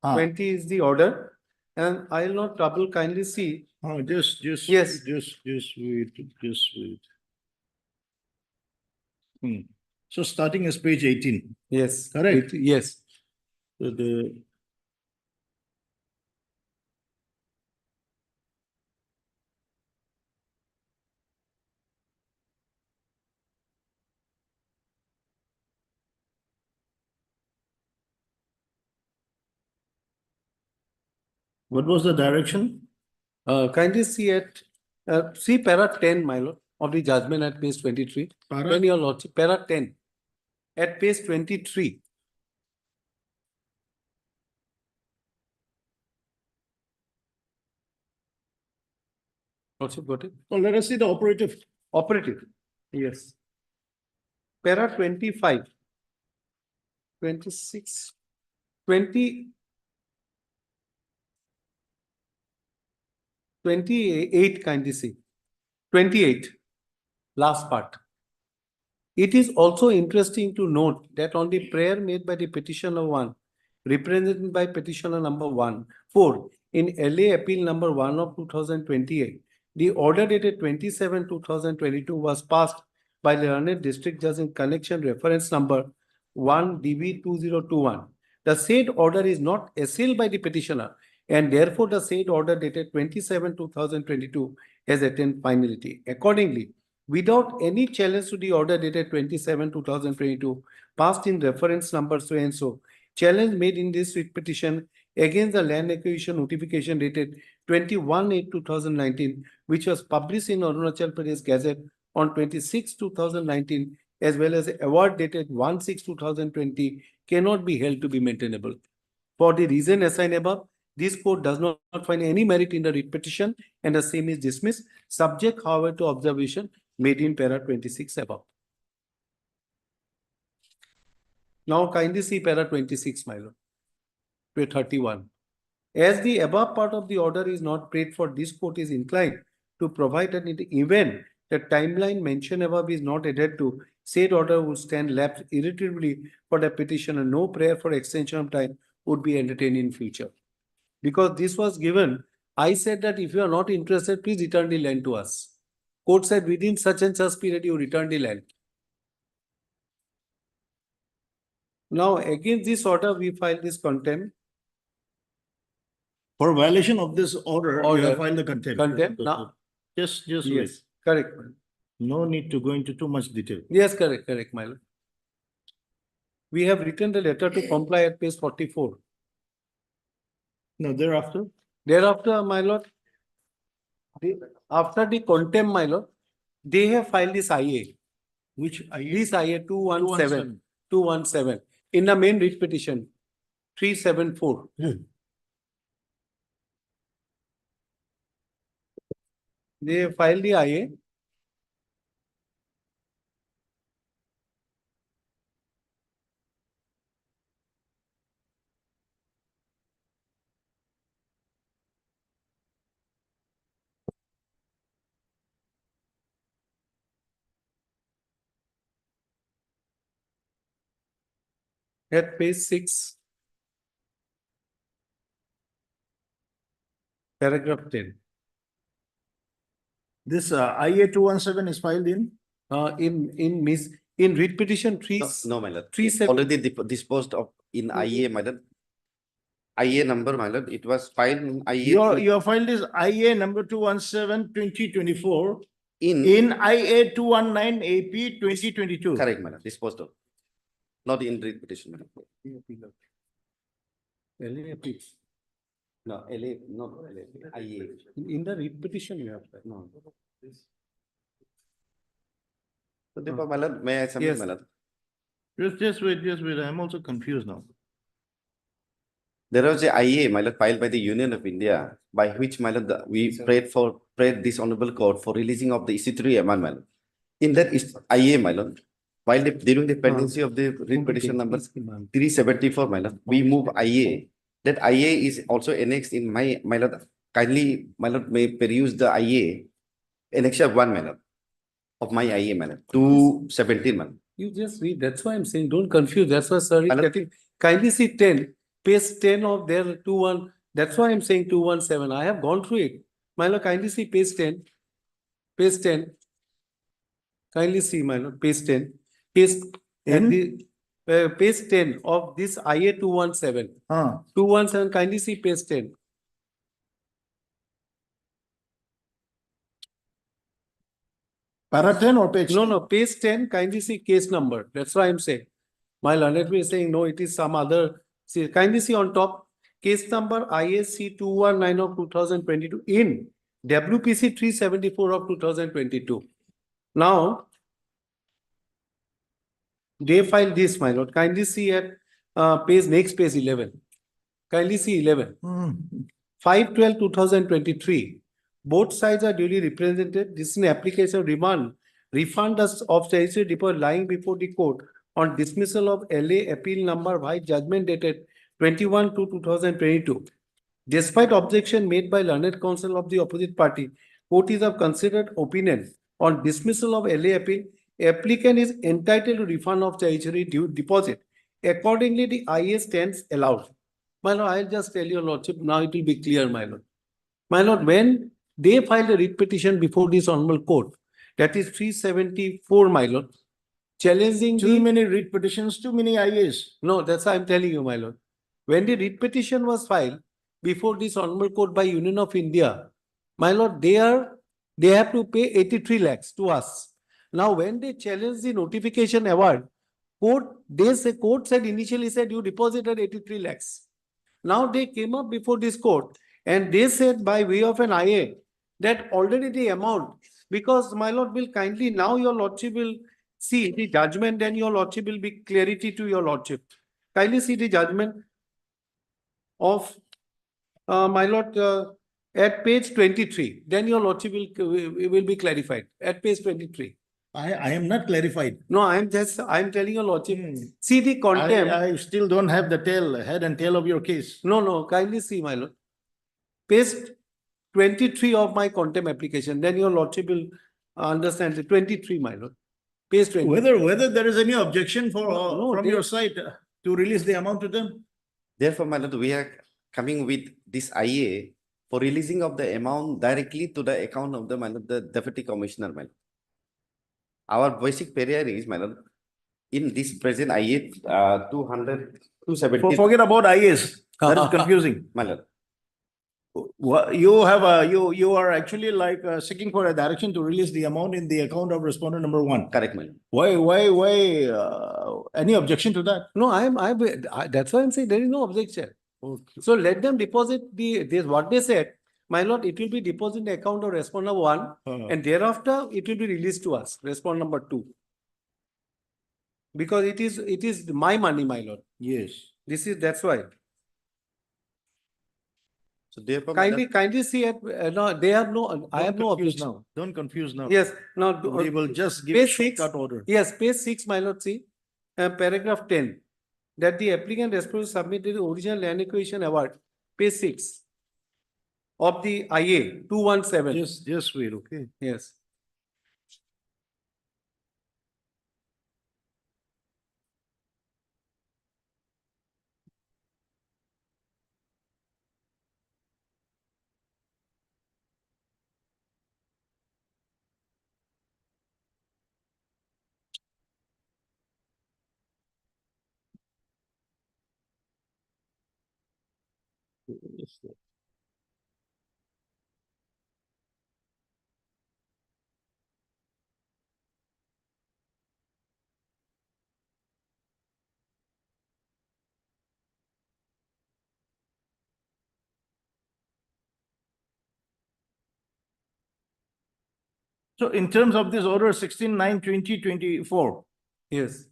Ah.
20 is the order, and I'll not trouble, kindly see.
Oh, just
Yes.
wait. So starting is page 18.
Yes.
Correct.
Yes.
So the. What was the direction?
Kindly see at, see para 10, my lord, of the judgment at page 23.
Para?
When your lordship, para 10, at page 23. Lordship got it?
Well, let us see the operative.
Operative, yes. Para 25, 26, 20, 28, kindly see. 28, last part. It is also interesting to note that on the prayer made by the petitioner 1, represented by petitioner number 4, in LA appeal number 1 of 2028, the order dated 27/2022 was passed by the learned district judge in connection reference number 1 DB 2021. The said order is not assailed by the petitioner, and therefore the said order dated 27/2022 has attained finality. Accordingly, without any challenge to the order dated 27/2022 passed in reference number so and so, challenge made in this writ petition against the land acquisition notification dated 21/8/2019, which was published in Arunachal Pradesh Gazette on 26/2019, as well as award dated 1/6/2020, cannot be held to be maintainable. For the reason assigned above, this court does not find any merit in the writ petition and the same is dismissed, subject however to observation made in para 26 above. Now kindly see para 26, my lord. To 31. As the above part of the order is not prayed for, this court is inclined to provide that in the event the timeline mentioned above is not adhered to, said order would stand lapsed irretrievably for the petitioner. No prayer for extension of time would be entertained in future. Because this was given, I said that if you are not interested, please return the land to us. Court said within such and such period you return the land. Now against this order, we filed this contempt.
For violation of this order, you
Order.
have filed the contempt.
Contempt, now.
Just wait.
Yes, correct.
No need to go into too much detail.
Yes, correct, my lord. We have written the letter to comply at page 44.
Now thereafter,
Thereafter, my lord, after the contempt, my lord, they have filed this IA.
which I.
This IA 217 in the main writ petition 374. They filed the IA. At page 6, paragraph 10.
This IA 217 is filed in?
In writ petition 3.
No, my lord.
Three
It's
seven-
already disposed of in IA, my lord. IA number, my lord. It was filed in IA.
Your file is IA number 217/2024
In,
in IA 219 AP 2022.
correct, my lord, disposed of. Not in writ petition, my lord.
LAP.
No, LA, no, LA, IA.
In the writ petition you have.
No. So therefore, my lord, may I submit,
Yes.
my lord?
Just wait, I'm also confused now.
There was a IA, my lord, filed by the Union of India, by which, my lord, we prayed this honorable court for releasing of the EC3 amendment, my lord. In that is IA, my lord, while during the pendency of the writ petition number 374, my lord, we move IA. That IA is also annexed in my lord. Kindly, my lord, may peruse the IA, annexure 1, my lord, of my IA, my lord, 217, my lord.
You just read, that's why I'm saying, don't confuse, that's why sir is
Hello?
getting, kindly see 10, page 10 of their 21, that's why I'm saying 217, I have gone through it. My lord, kindly see page 10, kindly see, my lord, page 10, page page 10 of this IA 217, 217, kindly see page 10.
Para 10 or page?
No, page 10, kindly see case number. That's why I'm saying. My learned is saying, no, it is some other. See, kindly see on top, case number ISC 219 of 2022 in WPC 374 of 2022. Now, they filed this, my lord. Kindly see at next page 11. Kindly see 11. 5/12/2023. Both sides are duly represented. This is an application of refund of territory depot lying before the court on dismissal of LA appeal number by judgment dated 21/2/2022. Despite objection made by learned counsel of the opposite party, court is of considered opinion on dismissal of LA appeal. Applicant is entitled to refund of territory due deposit. Accordingly, the IA stands allowed. My lord, I'll just tell your lordship, now it will be clear, my lord. My lord, when they filed a writ petition before this honorable court, that is 374, my lord, challenging
Too many writ petitions, too many IAs.
No, that's why I'm telling you, my lord. When the writ petition was filed before this honorable court by Union of India, my lord, they have to pay 83 lakhs to us. Now, when they challenge the notification award, court said initially said you deposited 83 lakhs. Now they came up before this court and they said by way of an IA that already the amount, because my lord will kindly, now your lordship will see the judgment, then your lordship will be clarity to your lordship. Kindly see the judgment of My lord, at page 23, then your lordship will be clarified. At page 23.
I am not clarified.
No, I'm telling your lordship,
Hmm.
see the contempt.
I still don't have the head and tail of your case.
No, kindly see, my lord. Page 23 of my contempt application, then your lordship will understand the 23, my lord. Page 20.
Whether there is any objection
No,
from
they-
your side to release the amount to them?
Therefore, my lord, we are coming with this IA for releasing of the amount directly to the account of the, my lord, the deputy commissioner, my lord. Our basic prayer is, my lord, in this present IA, 270.
Forget about IAs. That is confusing.
My lord.
You have you are actually like seeking for a direction to release the amount in the account of respondent number 1.
Correct, my lord.
Why any objection to that?
No, that's why I'm saying there is no objection.
Okay.
So let them deposit this what they said. My lord, it will be deposited in the account of respondent 1 and thereafter it will be released to us, respondent number 2. Because it is my money, my lord.
Yes.
That's why.
So therefore, my lord,
Kindly see it. No, they have no. I have no
confuse
objection.
now. Don't confuse now.
Yes. Now
We will just give
page 6.
shortcut order.
Yes, page 6, my lord. See, paragraph 10. That the applicant responsible submitted the original land acquisition award. Page 6 of the IA 217.
Just wait, okay.
Yes.
So in terms of this order 16/9/2024,
Yes.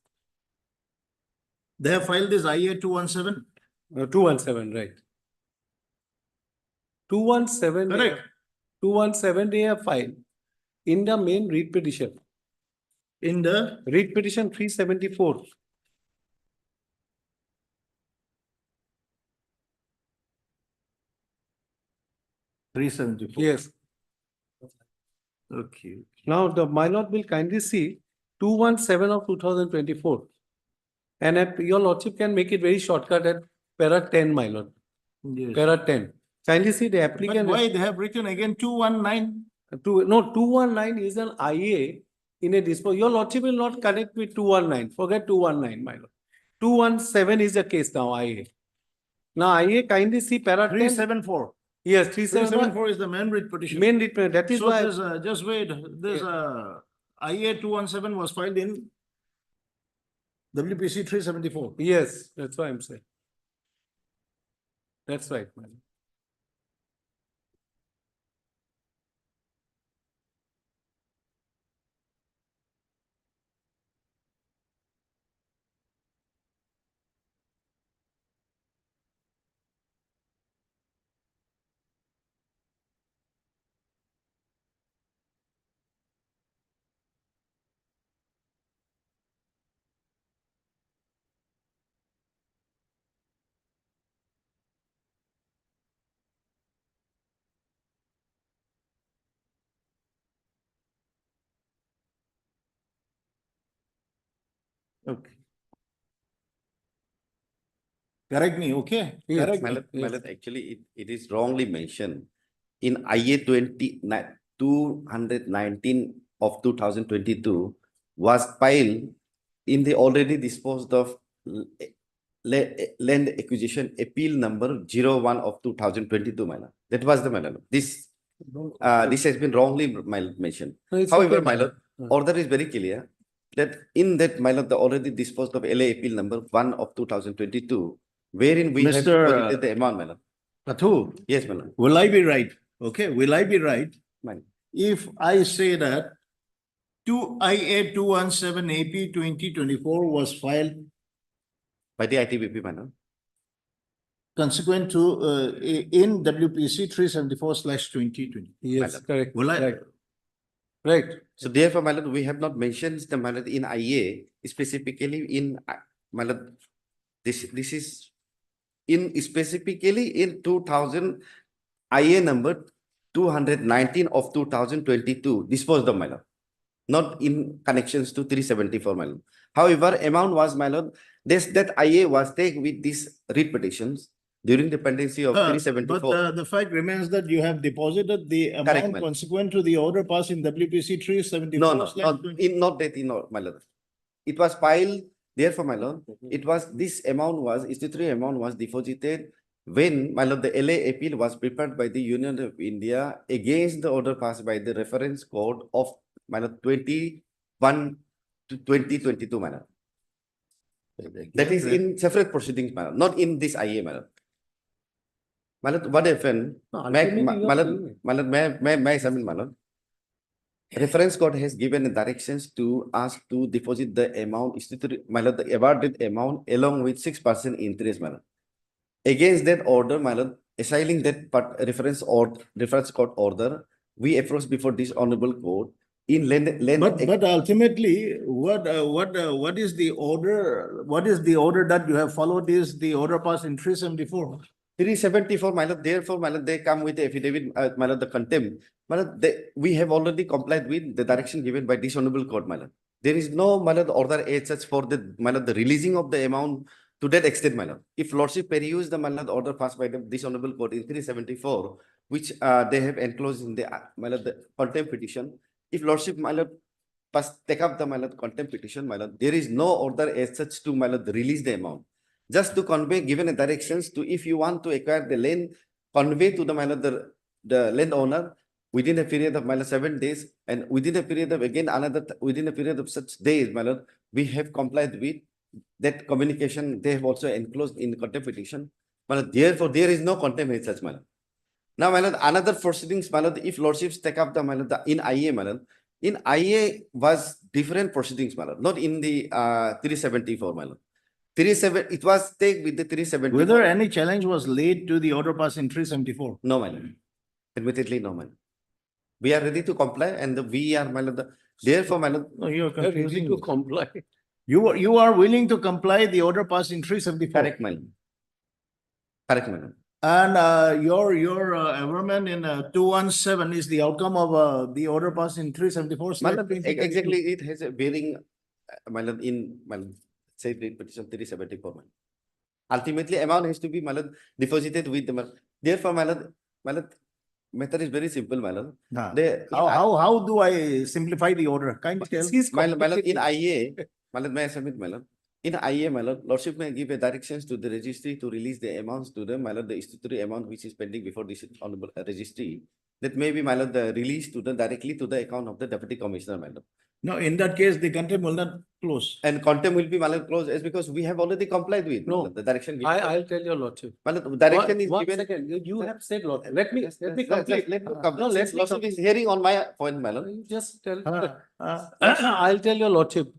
they have filed this IA 217.
217, right. 217.
Correct.
217 they have filed in the main read petition.
In the
Read petition 374. Yes.
Okay.
Now the my lord will kindly see 217 of 2024. And your lordship can make it very shortcut at para 10, my lord.
Yes.
Para 10. Kindly see the
But
applicant.
why they have written again 219?
219 is an IA in a disposal. Your lordship will not connect with 219. Forget 219, my lord. 217 is the case now, IA. Now, IA kindly see para 10.
374.
Yes, 374.
374 is the main writ petition.
Main writ petition. That is
So
why.
this, just wait, this IA 217 was filed in WPC 374.
Yes, that's why I'm saying. That's right, man.
Okay. Correct me, okay?
Yes,
Correct
my
me.
lord, my lord, actually, it is wrongly mentioned in IA 219 of 2022 was filed in the already disposed of land acquisition appeal number 01 of 2022, my lord. That was the, my lord. This has been wrongly, my lord, mentioned.
No, it's
However,
okay,
my lord, order is very clear that in that, my lord, the already disposed of LA appeal number 1 of 2022, wherein we have
Mr.
deposited the amount, my lord.
Pathu,
Yes, my lord.
will I be right? Okay, will I be right?
My lord.
If I say that 2IA 217 AP 2024 was filed
By the ITBP, my lord.
consequent to, in WPC 374/2020.
Yes, correct,
Will I-
right. Right.
So therefore, my lord, we have not mentioned the my lord in IA specifically in my lord. This is in specifically in 2000 IA number 219 of 2022 disposed of, my lord, not in connections to 374, my lord. However, amount was, my lord, that IA was taken with these repetitions during the pendency of
But
374.
the fact remains that you have deposited the
Correct,
amount
ma'am.
consequent to the order passed in WPC
No,
374.
no, not that, my lord. It was filed, therefore, my lord, it was, this amount was, institutory amount was deposited when, my lord, the LA appeal was prepared by the Union of India against the order passed by the reference code of, my lord, 21 to 2022, my lord. That is in separate proceedings, my lord, not in this IA, my lord. My lord, what happened? May I submit, my lord? Reference court has given directions to us to deposit the amount, my lord, the awarded amount along with 6% interest, my lord. Against that order, my lord, assailing that reference court order, we approached before this honorable court in
But ultimately, what is the order? What is the order that you have followed is the order passed in 374?
374, my lord, therefore, my lord, they come with the affidavit, my lord, the contempt. My lord, we have already complied with the direction given by this honorable court, my lord. There is no, my lord, order as such for the, my lord, the releasing of the amount to that extent, my lord. If lordship peruse the, my lord, order passed by this honorable court in 374, which they have enclosed in the, my lord, the contempt petition, if lordship, my lord, take up the, my lord, contempt petition, my lord, there is no order as such to, my lord, release the amount. Just to convey, given a directions to, if you want to acquire the land, convey to the, my lord, the landowner within a period of, my lord, 7 days, and within a period of, again, within a period of such days, my lord, we have complied with that communication. They have also enclosed in the contempt petition. My lord, therefore, there is no contempt as such, my lord. Now, my lord, another proceedings, my lord, if lordships take up the, my lord, in IA, my lord, in IA was different proceedings, my lord, not in the 374, my lord. It was take with the 374.
Whether any challenge was laid to the order passed in 374?
No, my lord. Admittedly, no, my lord. We are ready to comply, and we are, my lord, therefore, my lord.
No, you are
They're ready
confusing.
to comply.
You are willing to comply the order passed in 374?
Correct, my lord. Correct, my lord.
And your averment in 217 is the outcome of the order passed in 374?
My lord, exactly, it has a bearing, my lord, in, my lord, say petition 374, my lord. Ultimately, amount has to be, my lord, deposited with the, my lord. Therefore, my lord, method is very simple, my lord.
Nah.
They,
How do I simplify the order? Kindly tell.
my lord, in IA, my lord, may I submit, my lord? In IA, my lord, lordship may give a directions to the registry to release the amounts to them, my lord, the statutory amount which is pending before this honorable registry. That may be, my lord, the release to the directly to the account of the deputy commissioner, my lord.
No, in that case, the contempt will not close.
And contempt will be, my lord, closed is because we have already complied with, my
No.
lord, the direction.
I'll tell your lordship.
My lord, direction is
One
given.
second, you have said lordship. Let me complete.
Let me complete.
No, let
Since
me
lordship is hearing on my point, my lord.
You just tell.
Ah,
I'll tell your lordship,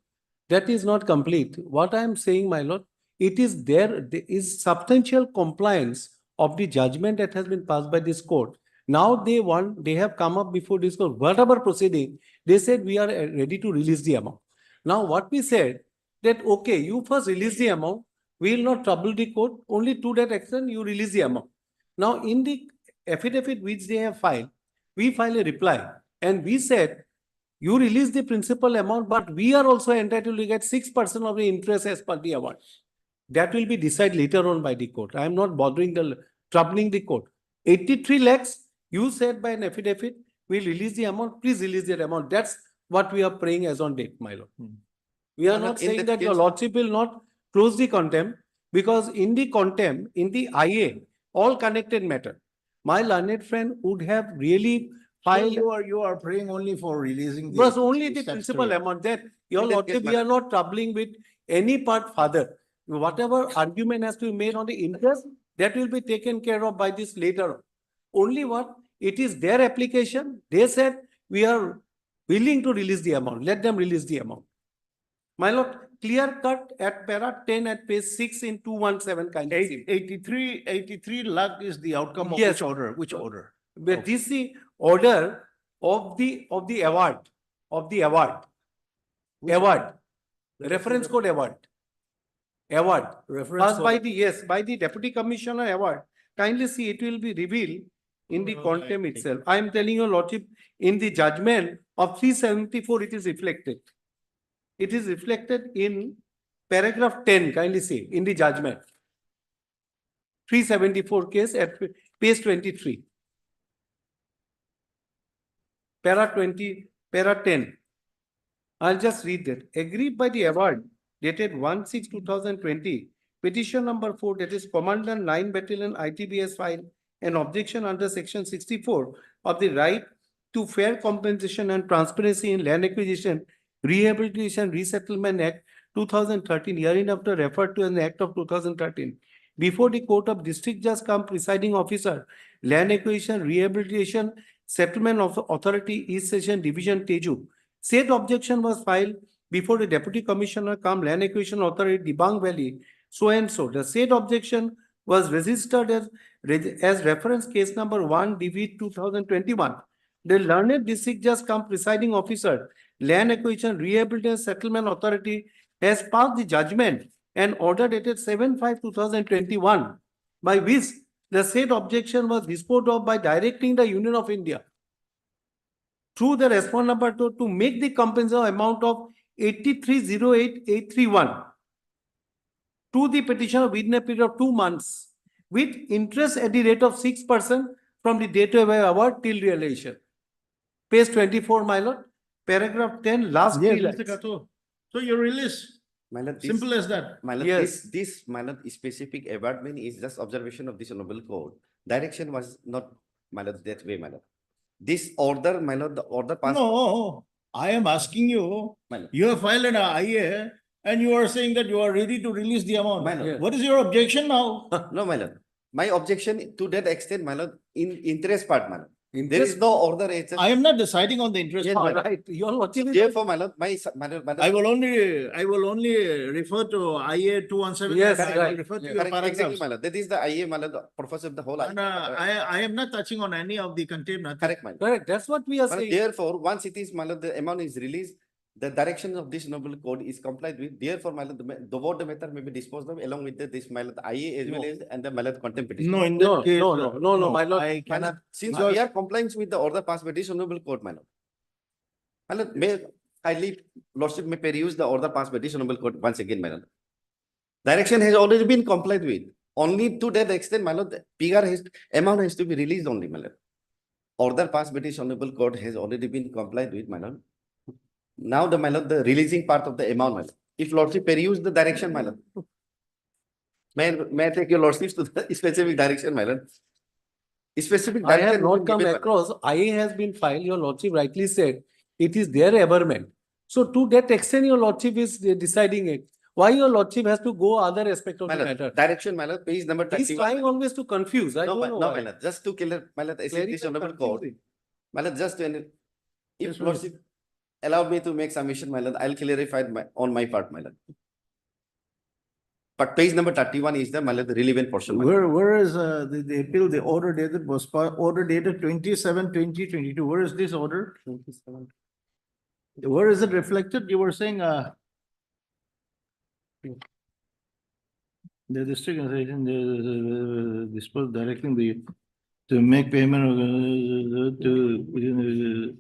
that is not complete. What I am saying, my lord, it is there is substantial compliance of the judgment that has been passed by this court. Now they have come up before this court, whatever proceeding, they said we are ready to release the amount. Now what we said, that okay, you first release the amount, we will not trouble the court, only to that extent you release the amount. Now in the affidavit which they have filed, we file a reply and we said, you release the principal amount, but we are also entitled to get 6% of the interest as per the award. That will be decided later on by the court. I am not troubling the court. 83 lakhs, you said by an affidavit, we'll release the amount, please release that amount. That's what we are praying as on date, my lord. We are not saying that your lordship will not close the contempt, because in the contempt, in the IA, all connected matter. My learned friend would have really filed.
You are praying only for releasing.
But only the principal amount, that your lordship, we are not troubling with any part further. Whatever argument has to be made on the interest, that will be taken care of by this later on. Only what, it is their application. They said we are willing to release the amount. Let them release the amount. My lord, clear cut at para 10 at page 6 in 217 kind of see.
83 lakh is the outcome of
Yes.
which order? Which order?
But this is the order of the award, award. Reference code award.
Reference
Passed by
code.
the, yes, by the deputy commissioner award. Kindly see, it will be revealed in the contempt itself. I am telling your lordship, in the judgment of 374, it is reflected. It is reflected in paragraph 10, kindly see, in the judgment. 374 case at page 23. Para 10. I'll just read that. Agreed by the award dated 1/6/2020, petition number 4, that is Commandant 9 Battalion ITBS file an objection under section 64 of the Right to Fair Compensation and Transparency in Land Acquisition, Rehabilitation, Resettlement Act 2013, hereinafter referred to as the Act of 2013. Before the Court of District Judge cum presiding officer, Land Acquisition, Rehabilitation, Settlement of Authority, East Session Division, Teju. Said objection was filed before the Deputy Commissioner cum Land Acquisition Authority, Dibang Valley, so and so. The said objection was registered as reference case number 1 DV 2021. The learned district judge cum presiding officer, Land Acquisition, Rehabilitation, Settlement Authority has passed the judgment and order dated 7/5/2021, by which the said objection was disposed of by directing the Union of India through the respondent number 2 to make the compensation amount of 83,08,831 to the petitioner within a period of 2 months with interest at the rate of 6% from the date of award till realization. Page 24, my lord, paragraph 10, last
Yes,
three
Mr.
lines.
Kato. So you're released.
My lord, this-
Simple as that.
My lord,
Yes.
this, my lord, specific awardment is just observation of this honorable code. Direction was not, my lord, that way, my lord. This order, my lord, the order passed.
No, I am asking you,
My lord.
you have filed an IA and you are saying that you are ready to release the amount.
My lord.
What is your objection now?
No, my lord. My objection to that extent, my lord, in interest part, my lord. There
Interest-
is no order. It's just-
I am not deciding on the interest.
Yes,
part.
my lord.
Right, your lordship is.
Therefore, my lord, my lord, my lord.
I will only refer to IA 217.
Yes,
I will
right.
refer to
Yeah.
your
Correct, exactly,
paragraphs.
my lord. That is the IA, my lord, the purpose of the whole.
And I am not touching on any of the contempt. nothing.
Correct, my lord.
Correct, that's what we are
My lord,
saying.
therefore, once it is, my lord, the amount is released, the direction of this noble code is complied with. Therefore, my lord, the vote the matter may be disposed of along with this, my lord, IA as well as and the my lord contempt petition.
No, in
No,
that case.
no, my lord.
I
My
cannot.
lord, since
because-
we are compliant with the order passed by this honorable court, my lord. My lord, may kindly lordship may peruse the order passed by this honorable court once again, my lord. Direction has already been complied with. Only to that extent, my lord, the PR has, amount has to be released only, my lord. Order passed by this honorable court has already been complied with, my lord. Now the, my lord, the releasing part of the amount, my lord. If lordship peruse the direction, my lord. May I take your lordships to the specific direction, my lord? Specific
I have
direction
not
been
come
given, my lord.
across, IA has been filed, your lordship rightly said, it is their aberment. So to that extent, your lordship is deciding it. Why your lordship has to go other aspect of
My
the
lord,
matter?
direction, my lord, page number
He's
31.
trying always to confuse, I
No,
don't
my,
know
no, my
why.
lord, just to clear, my lord, I see this
Clerical
honorable court.
confusing.
My lord, just when,
Yes,
if
ma'am.
lordship allow me to make submission, my lord, I'll clarify on my part, my lord. But page number 31 is the, my lord, the relevant portion. my lord.
Where is the appeal, the order dated was order dated 27/20/22. Where is this order? Where is it reflected? You were saying the district association disposed directing the to make payment to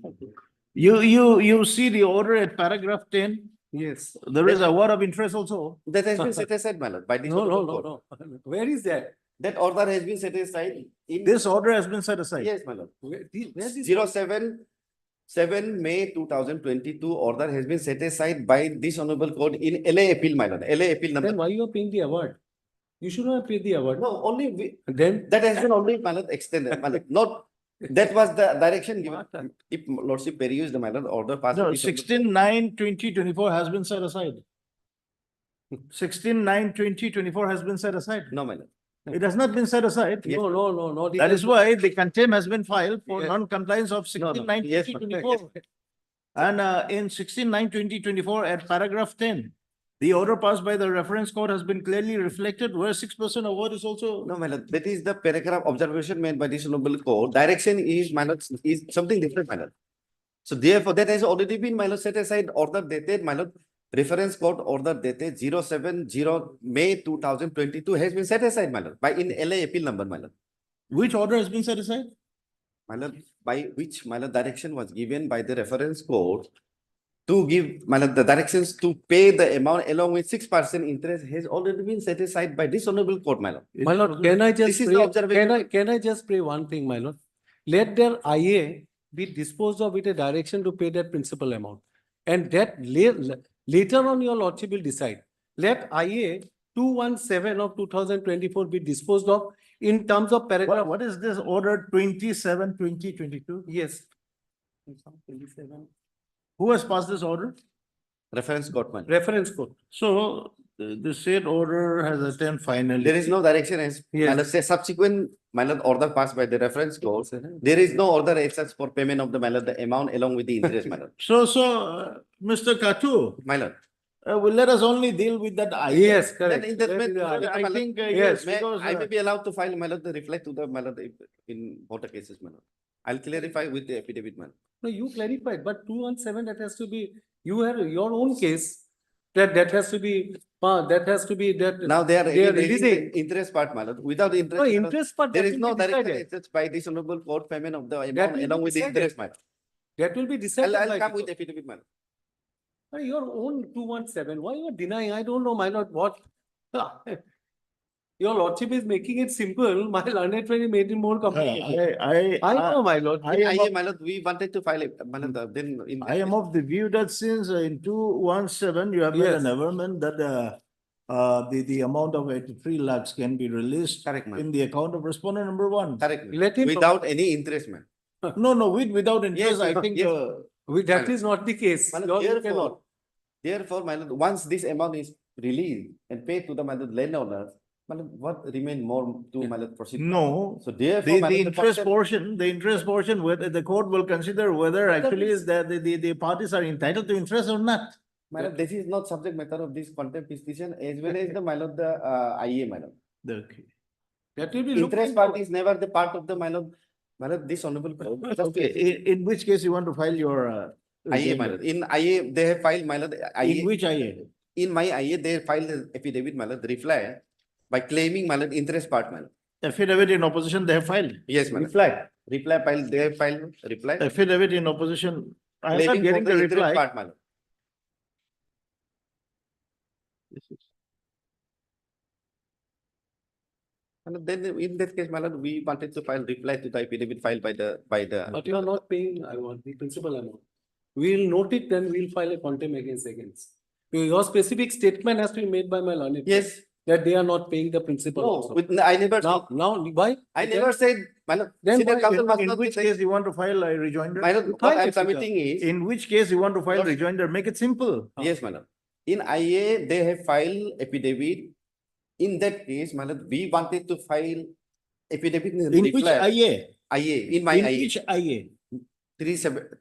you see the order at paragraph 10.
Yes.
There is a word of interest also.
That has been set aside, my lord, by this
No, no,
honorable
no,
court.
no. Where is that?
That order has been set aside in.
This order has been set aside.
Yes, my lord.
Where this?
07/7 May 2022 order has been set aside by this honorable court in LA appeal, my lord, LA appeal
Then
number.
why you are paying the award? You should not pay the award.
No, only we,
Then.
that has been already, my lord, extended, my lord, not, that was the direction given. If lordship perused the, my lord, order passed.
No,
by this honorable-
16/9/2024 has been set aside. 16/9/2024 has been set aside.
No, my lord.
It has not been set aside.
Yes.
No, no, no, not.
That is why the contempt has been filed for
Yes.
non-compliance of
No, no.
16/9/2024.
Yes, ma'am.
And in 16/9/2024 at paragraph 10, The order passed by the reference court has been clearly reflected where 6% award is also.
No, my lord, that is the paragraph observation made by this honorable court. Direction is, my lord, is something different, my lord. So therefore, that has already been, my lord, set aside, order dated, my lord, reference court order dated 070 May 2022 has been set aside, my lord, by in LA appeal number, my lord.
Which order has been set aside?
My lord, by which, my lord, direction was given by the reference court to give, my lord, the directions to pay the amount along with 6% interest has already been set aside by this honorable court, my lord.
My lord, can I just
This is the
pray,
observation.
can I just pray one thing, my lord? Let their IA be disposed of with a direction to pay that principal amount. And that later on your lordship will decide. Let IA 217 of 2024 be disposed of in terms of paragraph.
What is this order 27/2022?
Yes.
Who has passed this order?
Reference court, my lord.
Reference code.
So the said order has attained finally.
There is no direction as, my lord, say subsequent, my lord, order passed by the reference court. There is no order as such for payment of the, my lord, the amount along with the interest, my lord.
So, Mr. Katu,
My lord.
well, let us only deal with that.
Yes,
Then
correct.
in that
Let
way,
the-
my lord,
I think,
Yes,
because,
I may be allowed to file, my lord, the reflect to the, my lord, in voter cases, my lord. I'll clarify with the affidavit, my lord.
No, you clarified, but 217, that has to be, you have your own case. That has to be, that.
Now they are
They are
releasing
releasing.
the interest part, my lord. Without the interest,
No,
my lord,
interest part.
there
that
is
will
no
be
direction
decided.
as such by this honorable court payment of the
That
amount
will be
along with the
decided.
interest, my lord.
That will be decided.
I'll
by
come
the
with
court.
affidavit, my lord.
Your own 217, why you are denying? I don't know, my lord, what? Your lordship is making it simple, my learned friend made it more complicated. I know, my lord.
I am of-
My lord, we wanted to file it, my lord, then in.
I am of the view that since in 217, you have made
Yes.
an amendment that the amount of 83 lakhs can be released
Correct, ma'am.
in the account of respondent number one.
Correct, ma'am.
Let him.
Without any interest, man.
No, without interest, I
yes,
think,
yes.
That is not the case.
My
Your-
lord,
you
therefore,
cannot.
therefore, my lord, once this amount is released and paid to the, my lord, landowners, my lord, what remain more to, my lord, proceed?
no.
So therefore, my
The
lord,
interest portion, whether the court will consider whether actually is that the parties are entitled to interest or not.
my lord, this is not subject matter of this contempt petition as well as the, my lord, the IA, my lord.
Okay.
That will be looked
Interest
into.
part is never the part of the, my lord, this honorable. court.
Okay, in which case you want to file your
IA, my lord. In IA, they have filed, my lord,
in
IA.
which IA?
In my IA, they filed the affidavit, my lord, reply by claiming, my lord, interest part, my lord.
Affidavit in opposition they have filed.
Yes, my lord. Reply filed, they have filed reply.
Affidavit in opposition. I am not
Claiming
getting
for
the
the interest
reply.
part, my lord. And then in that case, my lord, we wanted to file reply to the affidavit filed by the,
But you are not paying, I want the principal amount. We'll note it, then we'll file a contempt against. Your specific statement has to be made by my learned.
Yes.
That they are not paying the principal
No,
also.
I never,
Now, why?
I never said, my lord,
Then
senior
why-
counsel must
In
not be
which
saying,
case you want to file a rejoinder?
my lord, what I'm submitting is,
In which case you want to file
Lord-
rejoinder? Make it simple.
yes, my lord. In IA, they have filed affidavit. In that case, my lord, we wanted to file affidavit in
In which
reply.
IA?
IA, in my
In
IA,
which IA?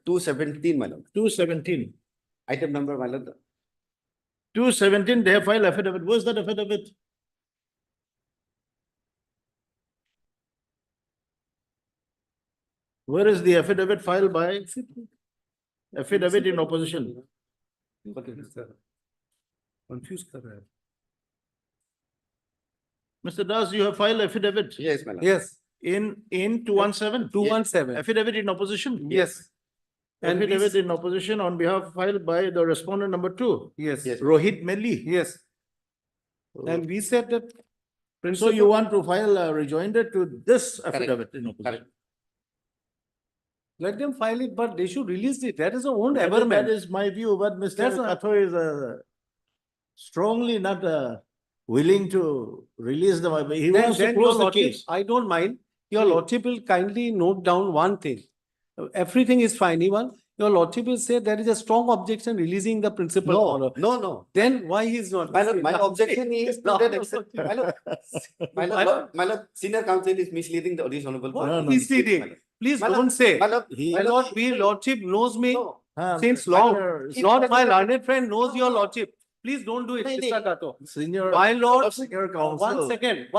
217, my lord.
217.
Item number, my lord.
217, they have filed affidavit. Where's that affidavit? Where is the affidavit filed by? Affidavit in opposition.
Confused kar raha hai.
Mr. Das, you have filed affidavit
Yes, my lord.
Yes,
in 217.
217.
Affidavit in opposition.
Yes. And
Affidavit
this-
in opposition on behalf filed by the respondent number 2,
Yes.
Yes.
Rohit Melli.
Yes. And we said that.
So you want to file a rejoinder to this affidavit in opposition?
Correct.
Let them file it, but they should release it. That is our own
That
averment.
is my view, but Mr.
That's what-
Katho is strongly not willing to release the, he
Then-
wants to
then your
close the
lordship-
case.
I don't mind. Your lordship will kindly note down one thing. Everything is fine. Even your lordship will say there is a strong objection releasing the principal.
No,
order.
no.
Then why he is not?
My lord, my objection is to
No,
that
no,
extent.
no.
My lord, my lord, senior counsel is misleading the audience honorable.
What
No, no.
misleading? Please
My lord-
don't say.
My lord,
My lord, we lordship knows me
no.
since long.
Sir,
Lord, my learned friend knows your lordship. please don't do it,
Nahi,
Mr.
nahi.
Kato.
Senior.
My lord,
Senior counsel.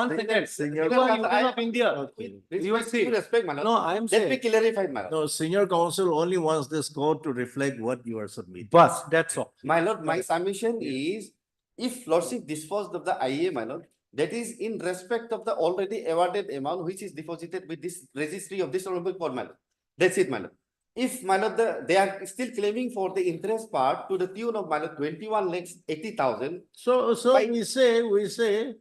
one second.
Senior
You are Union of India.
Okay.
You will see.
Respect, my lord.
No, I am
Let me
saying,
clarify, my lord.
No, senior counsel only wants this code to reflect what you are submitting.
bus, that's all.
My lord, my submission is, if lordship disposed of the IA, my lord, that is in respect of the already awarded amount which is deposited with this registry of this honorable court, my lord. That's it, my lord. If, my lord, they are still claiming for the interest part to the tune of, my lord, 21,80,000.
So
By-
we say that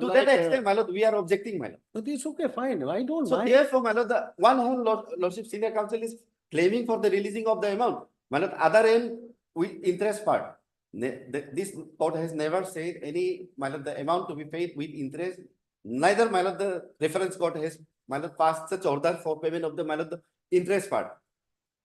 To that extent, my lord, we are objecting, my lord.
But it's okay, fine. I don't
So
mind.
therefore, my lord, the one hand lordship senior counsel is claiming for the releasing of the amount. My lord, other end with interest part. This court has never said any, my lord, the amount to be paid with interest. Neither, my lord, the reference court has, my lord, passed such order for payment of the, my lord, the interest part.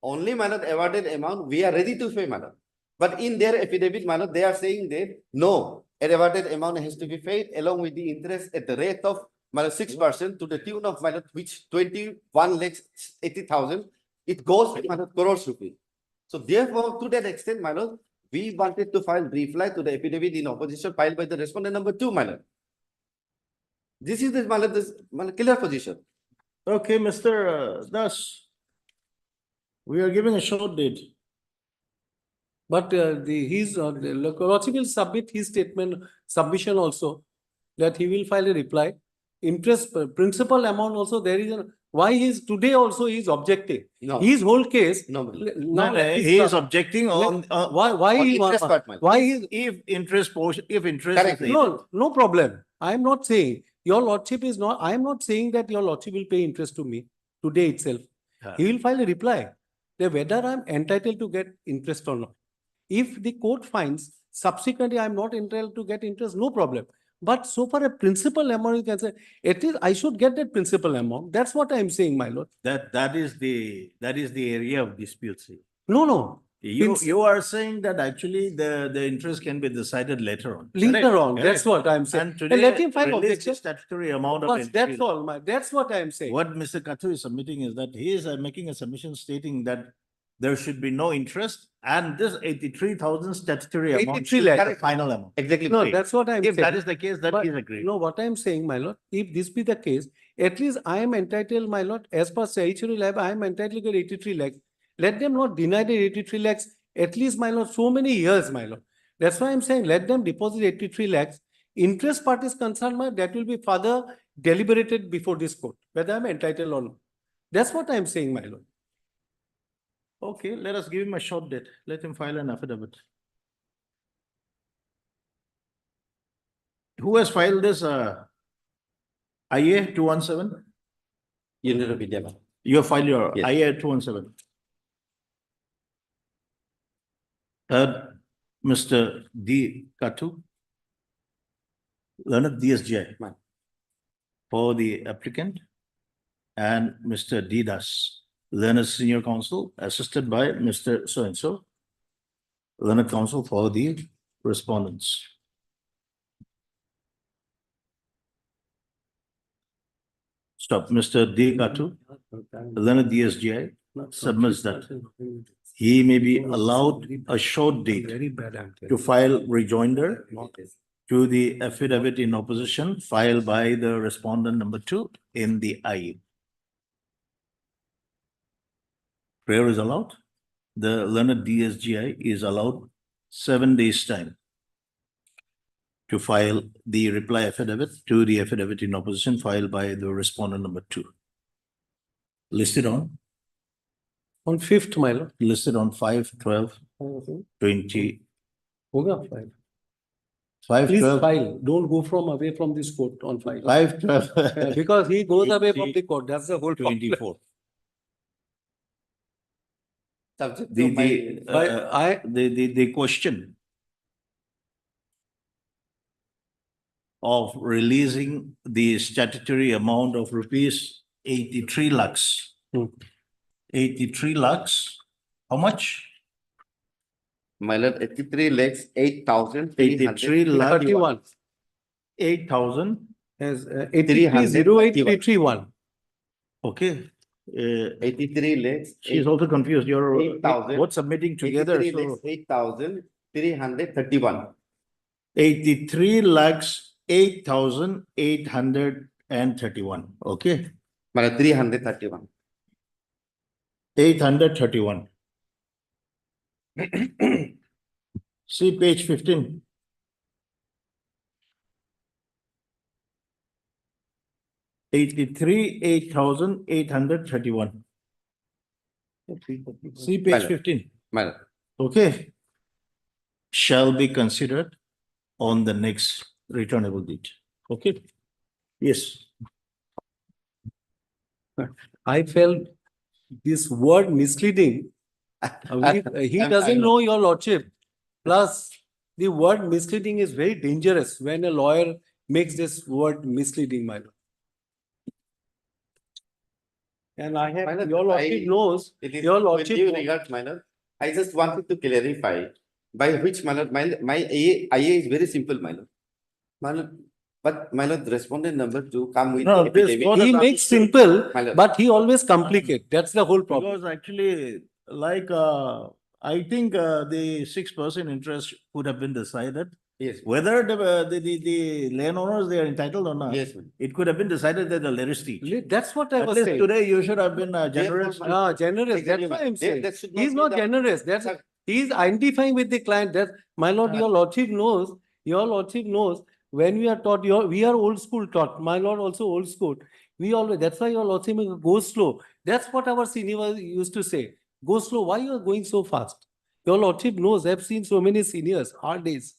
Only, my lord, awarded amount, we are ready to pay, my lord. But in their affidavit, my lord, they are saying that no, an awarded amount has to be paid along with the interest at the rate of, my lord, 6% to the tune of, my lord, which 21,80,000. It goes to, my lord, crores rupees. So therefore, to that extent, my lord, we wanted to file reply to the affidavit in opposition filed by the respondent number 2, my lord. This is the, my lord, this, my lord, clear position.
Okay, Mr. Das. We are giving a short date.
But the lordship will submit his submission also, that he will file a reply. Interest, principal amount also, there is why today also he is objecting.
No.
His whole case.
No, my lord.
Now let
He is
us-
objecting on.
Why
On
he
interest part, my lord.
why is
If interest portion, if interest.
Correct.
is
no problem. I am not saying your lordship is not. I am not saying that your lordship will pay interest to me today itself.
Yeah.
He will file a reply that whether I am entitled to get interest or not. If the court finds subsequently I am not entitled to get interest, no problem. But so far a principal amount you can say, at least I should get that principal amount. That's what I am saying, my lord.
That is the area of dispute. See.
No.
You are saying that actually the interest can be decided later on.
Later on,
Correct.
that's what I am saying.
And today,
let him file
release the
objection.
statutory amount of.
But that's
interest.
all. That's what I am saying.
What Mr. Kathu is submitting is that he is making a submission stating that there should be no interest and this 83,000 statutory amount
83
should be
lakh.
the final amount.
Exactly.
No,
Right.
that's what I am
If
saying.
that is the case, that
But
is agreed.
No, what I am saying, my lord, if this be the case, at least I am entitled, my lord, as per statutory lab, I am entitled to get 83 lakhs. Let them not deny the 83 lakhs, at least, my lord, so many years, my lord. That's why I'm saying, let them deposit 83 lakhs. Interest part is concerned, my, that will be further deliberated before this court, whether I'm entitled or not. That's what I'm saying, my lord.
Okay, let us give him a short date. Let him file an affidavit. Who has filed this IA 217?
Union of India, my lord.
You have filed your
Yes.
IA 217. Third, Mr. D. Katu. Learned DSGI.
Ma'am.
For the applicant. And Mr. D. Das, learned senior counsel, assisted by Mr. So-and-so. Learned counsel for the respondents. Stop, Mr. D. Katu, learned DSGI, submits that he may be allowed a short date
Very bad, I'm telling
to file rejoinder to the affidavit in opposition filed by the respondent number 2 in the IE. Prayer is allowed. The learned DSGI is allowed 7 days time to file the reply affidavit to the affidavit in opposition filed by the respondent number 2. Listed on,
On 5th, my lord.
listed on 5/12/20.
Hoga file.
5/12.
Please file. Don't go from away from this court on file.
5/12.
Because he goes away from the court. That's the whole problem.
24.
Subject to
The,
my,
the question of releasing the statutory amount of rupees 83 lakhs. 83 lakhs, how much?
my lord, 83 lakhs, 8,000.
83 lakh,
31.
8,000,
As 83,08331.
okay.
83 lakhs.
She's also confused, you're
8,000.
both submitting together,
83
so
lakhs, 8,000, 331.
83 lakhs 8,831. Okay,
Malad 331.
831. See page 15. $83,831. 8,831. See page
Malad.
15.
Malad.
Okay. Shall be considered on the next returnable deed. Okay. Yes.
I felt this word misleading. He doesn't know, your lordship. Plus, the word misleading is very dangerous when a lawyer makes this word misleading, my lord. And I
My
have,
lord,
your lordship knows,
It is
your
with
lordship
due
knows-
regards, my lord. I just wanted to clarify by which, my lord, my IA is very simple, my lord. My lord, but my lord, respondent number 2 come with
No,
the
this
affidavit.
what
he
is
makes
understood.
simple,
My lord.
but he always complicate. That's the whole problem.
Because actually, like, I think the 6% interest would have been decided.
Yes,
Whether the landowners, they are entitled or not.
yes, ma'am.
It could have been decided at the later stage.
That's what I
At
was
least
saying.
today, you should have been generous.
Therefore,
Generous,
Exactly,
that's why
ma'am.
I'm saying.
That should
He's
be
not
the-
generous, that's,
Sir.
he's identifying with the client, that, my lord, your lordship knows, when we are taught, we are old school taught, my lord also old school. We always, that's why your lordship go slow. That's what our seniors used to say, go slow, why you are going so fast? Your lordship knows, I've seen so many seniors, hard days.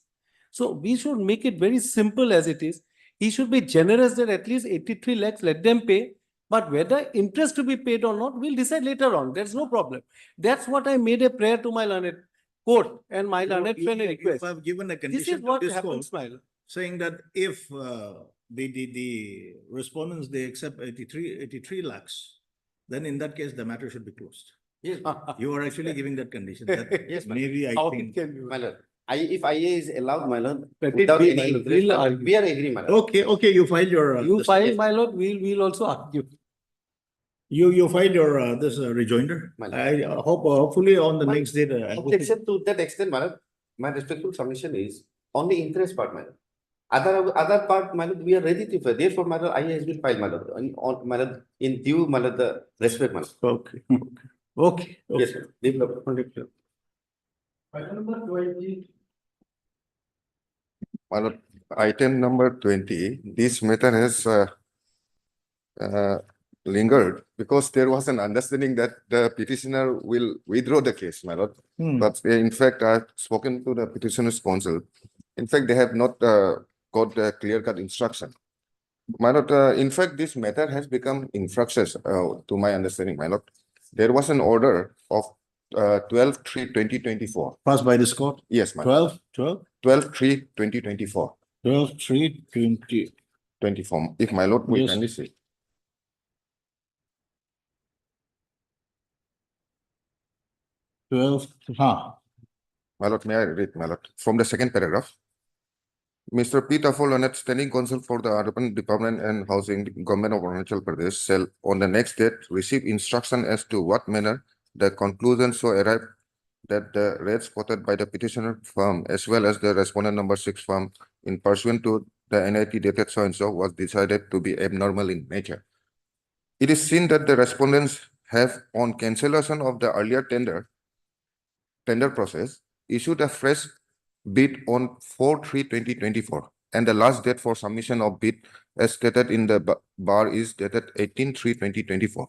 So we should make it very simple as it is. He should be generous that at least 83 lakhs, let them pay. But whether interest to be paid or not, we'll decide later on. There's no problem. That's what I made a prayer to my learned court and my learned friend a request.
I've given a
This is
condition to
what
this court
happens, my lord.
saying that if the respondents, they accept 83 lakhs, then in that case, the matter should be closed.
Yes,
You are actually giving that condition. That
Yes, ma'am.
maybe I
How it
think.
can be.
My lord. If IA is allowed, my lord,
Let it
without
be,
any
my lord.
interest,
We'll
my lord,
argue.
we are agree, my lord.
Okay, you filed your.
You
this-
file,
yes.
my lord, we'll also argue.
You filed your this rejoinder.
My lord.
I hope hopefully on the
My-
next day.
Objection to that extent, my lord, my respectful submission is on the interest part, my lord. Other part, my lord, we are ready to file. Therefore, my lord, IA has been filed, my lord, on, my lord, in due, my lord, the respect, my lord.
Okay.
Yes, sir. Develop.
My lord, item number 20, this matter has lingered because there was an understanding that the petitioner will withdraw the case, my lord. But in fact, I've spoken to the petitioner's counsel. In fact, they have not got a clear-cut instruction. My lord, in fact, this matter has become infructuous to my understanding, my lord. There was an order of 12/3/2024.
Passed by this court.
Yes, my lord.
12/3/2024. 12/3/20.
24. If my lord will
Yes.
kindly say.
Huh.
My lord, may I read, my lord, from the second paragraph? Mr. P. Tafol, Learned Standing Counsel for the Urban Department and Housing, Government of Arunachal Pradesh, shall on the next date receive instruction as to what manner the conclusion so arrive that the rates quoted by the petitioner firm as well as the respondent number 6 firm in pursuant to the NIT dated so and so was decided to be abnormal in nature. It is seen that the respondents have, on cancellation of the earlier tender process, issued a fresh bid on 4/3/2024, and the last date for submission of bid as stated in the bar is dated 18/3/2024.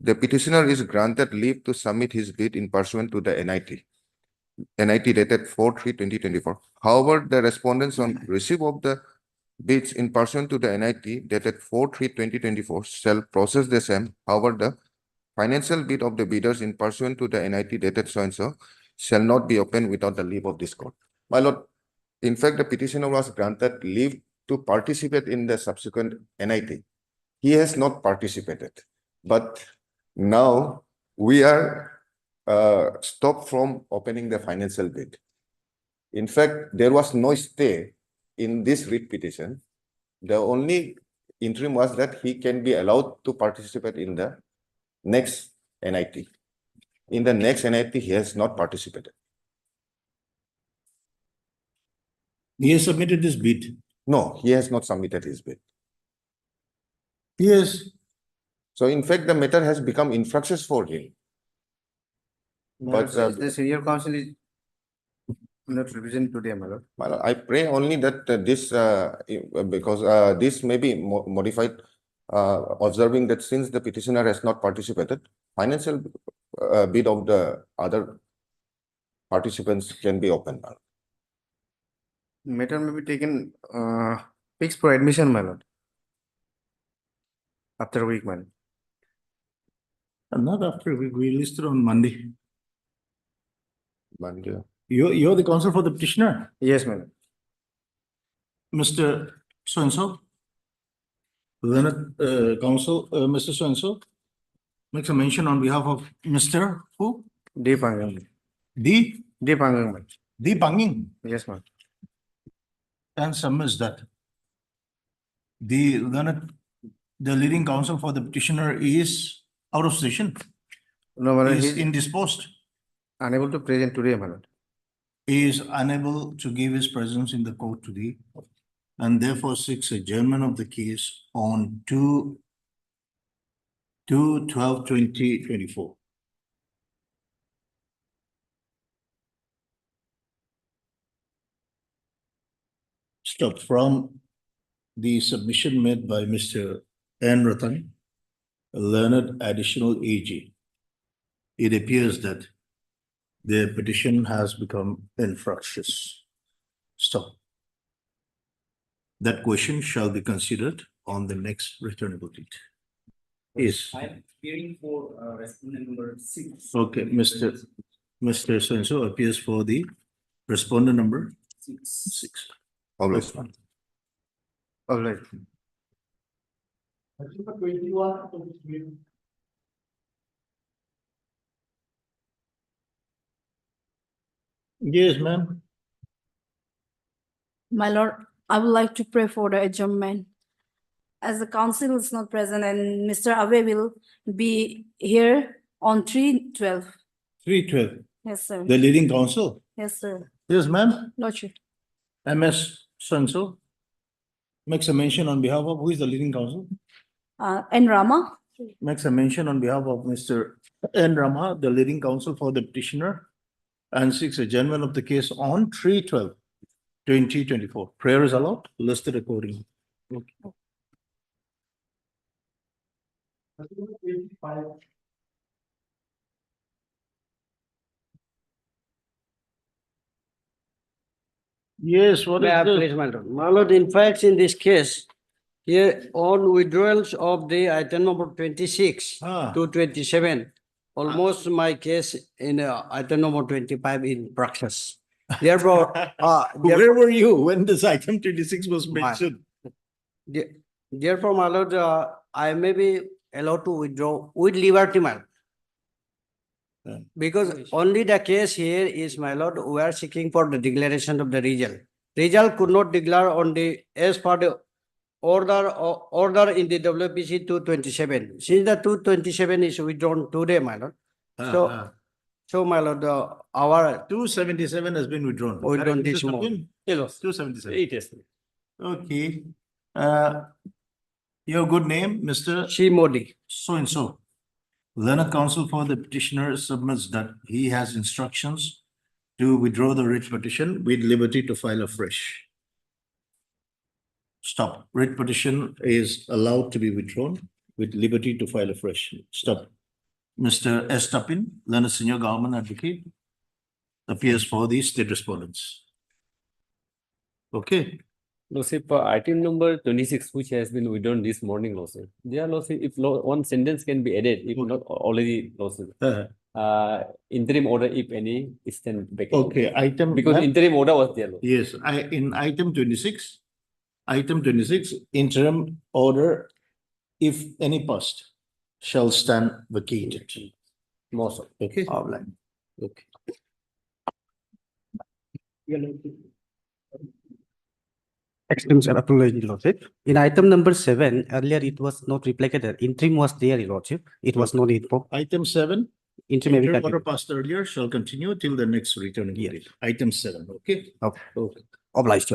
The petitioner is granted leave to submit his bid in pursuant to the NIT dated 4/3/2024. However, the respondents on receipt of the bids in pursuant to the NIT dated 4/3/2024 shall process the same. However, the financial bid of the bidders in pursuant to the NIT dated so and so shall not be opened without the leave of this court. My lord, in fact, the petitioner was granted leave to participate in the subsequent NIT. He has not participated, but now we are stopped from opening the financial bid. In fact, there was no stay in this writ petition. The only interim was that he can be allowed to participate in the next NIT. In the next NIT, he has not participated.
He has submitted this bid.
No, he has not submitted his bid.
Yes.
So in fact, the matter has become infructuous for him. But
The senior counsel is not represented today, my lord.
well, I pray only that because this may be modified, observing that since the petitioner has not participated, financial bid of the other participants can be opened.
Matter may be taken fixed for admission, my lord. After a week, my lord.
Not after we listed on Monday.
Monday.
You're the counsel for the petitioner,
Yes, my lord.
Mr. So-and-so. Learned counsel, Mr. So-and-so. Makes a mention on behalf of Mr. Who?
D. Pangang.
D.
D. Pangang, my lord.
D. Panging.
Yes, my lord.
And submits that the leading counsel for the petitioner is out of station,
No, my lord, he
is
is
indisposed,
unable to present today, my lord.
is unable to give his presence in the court today, and therefore seeks adjournment of the case on 2/12/2024. Stop from the submission made by Mr. N. Ratan, a learned additional AG. It appears that the petition has become infructuous. Stop. That question shall be considered on the next returnable date. Is,
I'm hearing for respondent number 6.
okay, Mr. So-and-so appears for the respondent number 6.
Always.
All right.
Yes, ma'am.
My lord, I would like to pray for the adjournment. As the council is not present and Mr. Abe will be here on 3/12.
3/12,
Yes, sir.
the leading counsel.
Yes, sir.
Yes, ma'am.
Lordship.
MS so-and-so makes a mention on behalf of, who is the leading counsel?
N. Rama.
Makes a mention on behalf of Mr. N. Rama, the leading counsel for the petitioner, and seeks adjournment of the case on 3/12/2024. Prayer is allowed, listed accordingly. Okay. Yes, what
May I
is this?
please, my lord? My lord, in fact, in this case, here on withdrawals of the item number 26
Ah.
to 27, almost my case in item number 25 in practice. Therefore,
Where were you when this item 26 was mentioned?
therefore, my lord, I may be allowed to withdraw with liberty, my lord. Because only the case here is, my lord, we are seeking for the declaration of the result. Result could not declare on the, as per the order in the WPC 227. Since the 227 is withdrawn today, my lord. So, my lord, our
277 has been withdrawn.
Withdrawn this
Mr.
morning.
Tapin?
Yes.
277.
It is.
Okay. Your good name, Mr.
Shi Modi.
So-and-so. Learned counsel for the petitioner submits that he has instructions to withdraw the writ petition with liberty to file afresh. Stop. Writ petition is allowed to be withdrawn with liberty to file afresh. Stop. Mr. S. Tapin, learned senior government advocate, appears for the state respondents. Okay.
Lordship, item number 26, which has been withdrawn this morning, Lordship. There, Lordship, if one sentence can be added, if not already, Lordship. Interim order, if any, is then vacant.
Okay, item.
Because interim order was there. Lordship.
Yes, in item 26, interim order, if any passed, shall stand vacated.
Most of.
Okay.
Outline.
Okay.
Extreme apology, Lordship. In item number 7, earlier it was not replicated. Interim was there, Lordship. It was not informed.
Item 7,
Interim may be
interim order
continued.
passed earlier shall continue till the next returning date. Item 7, okay?
Okay.
Okay.
obliged.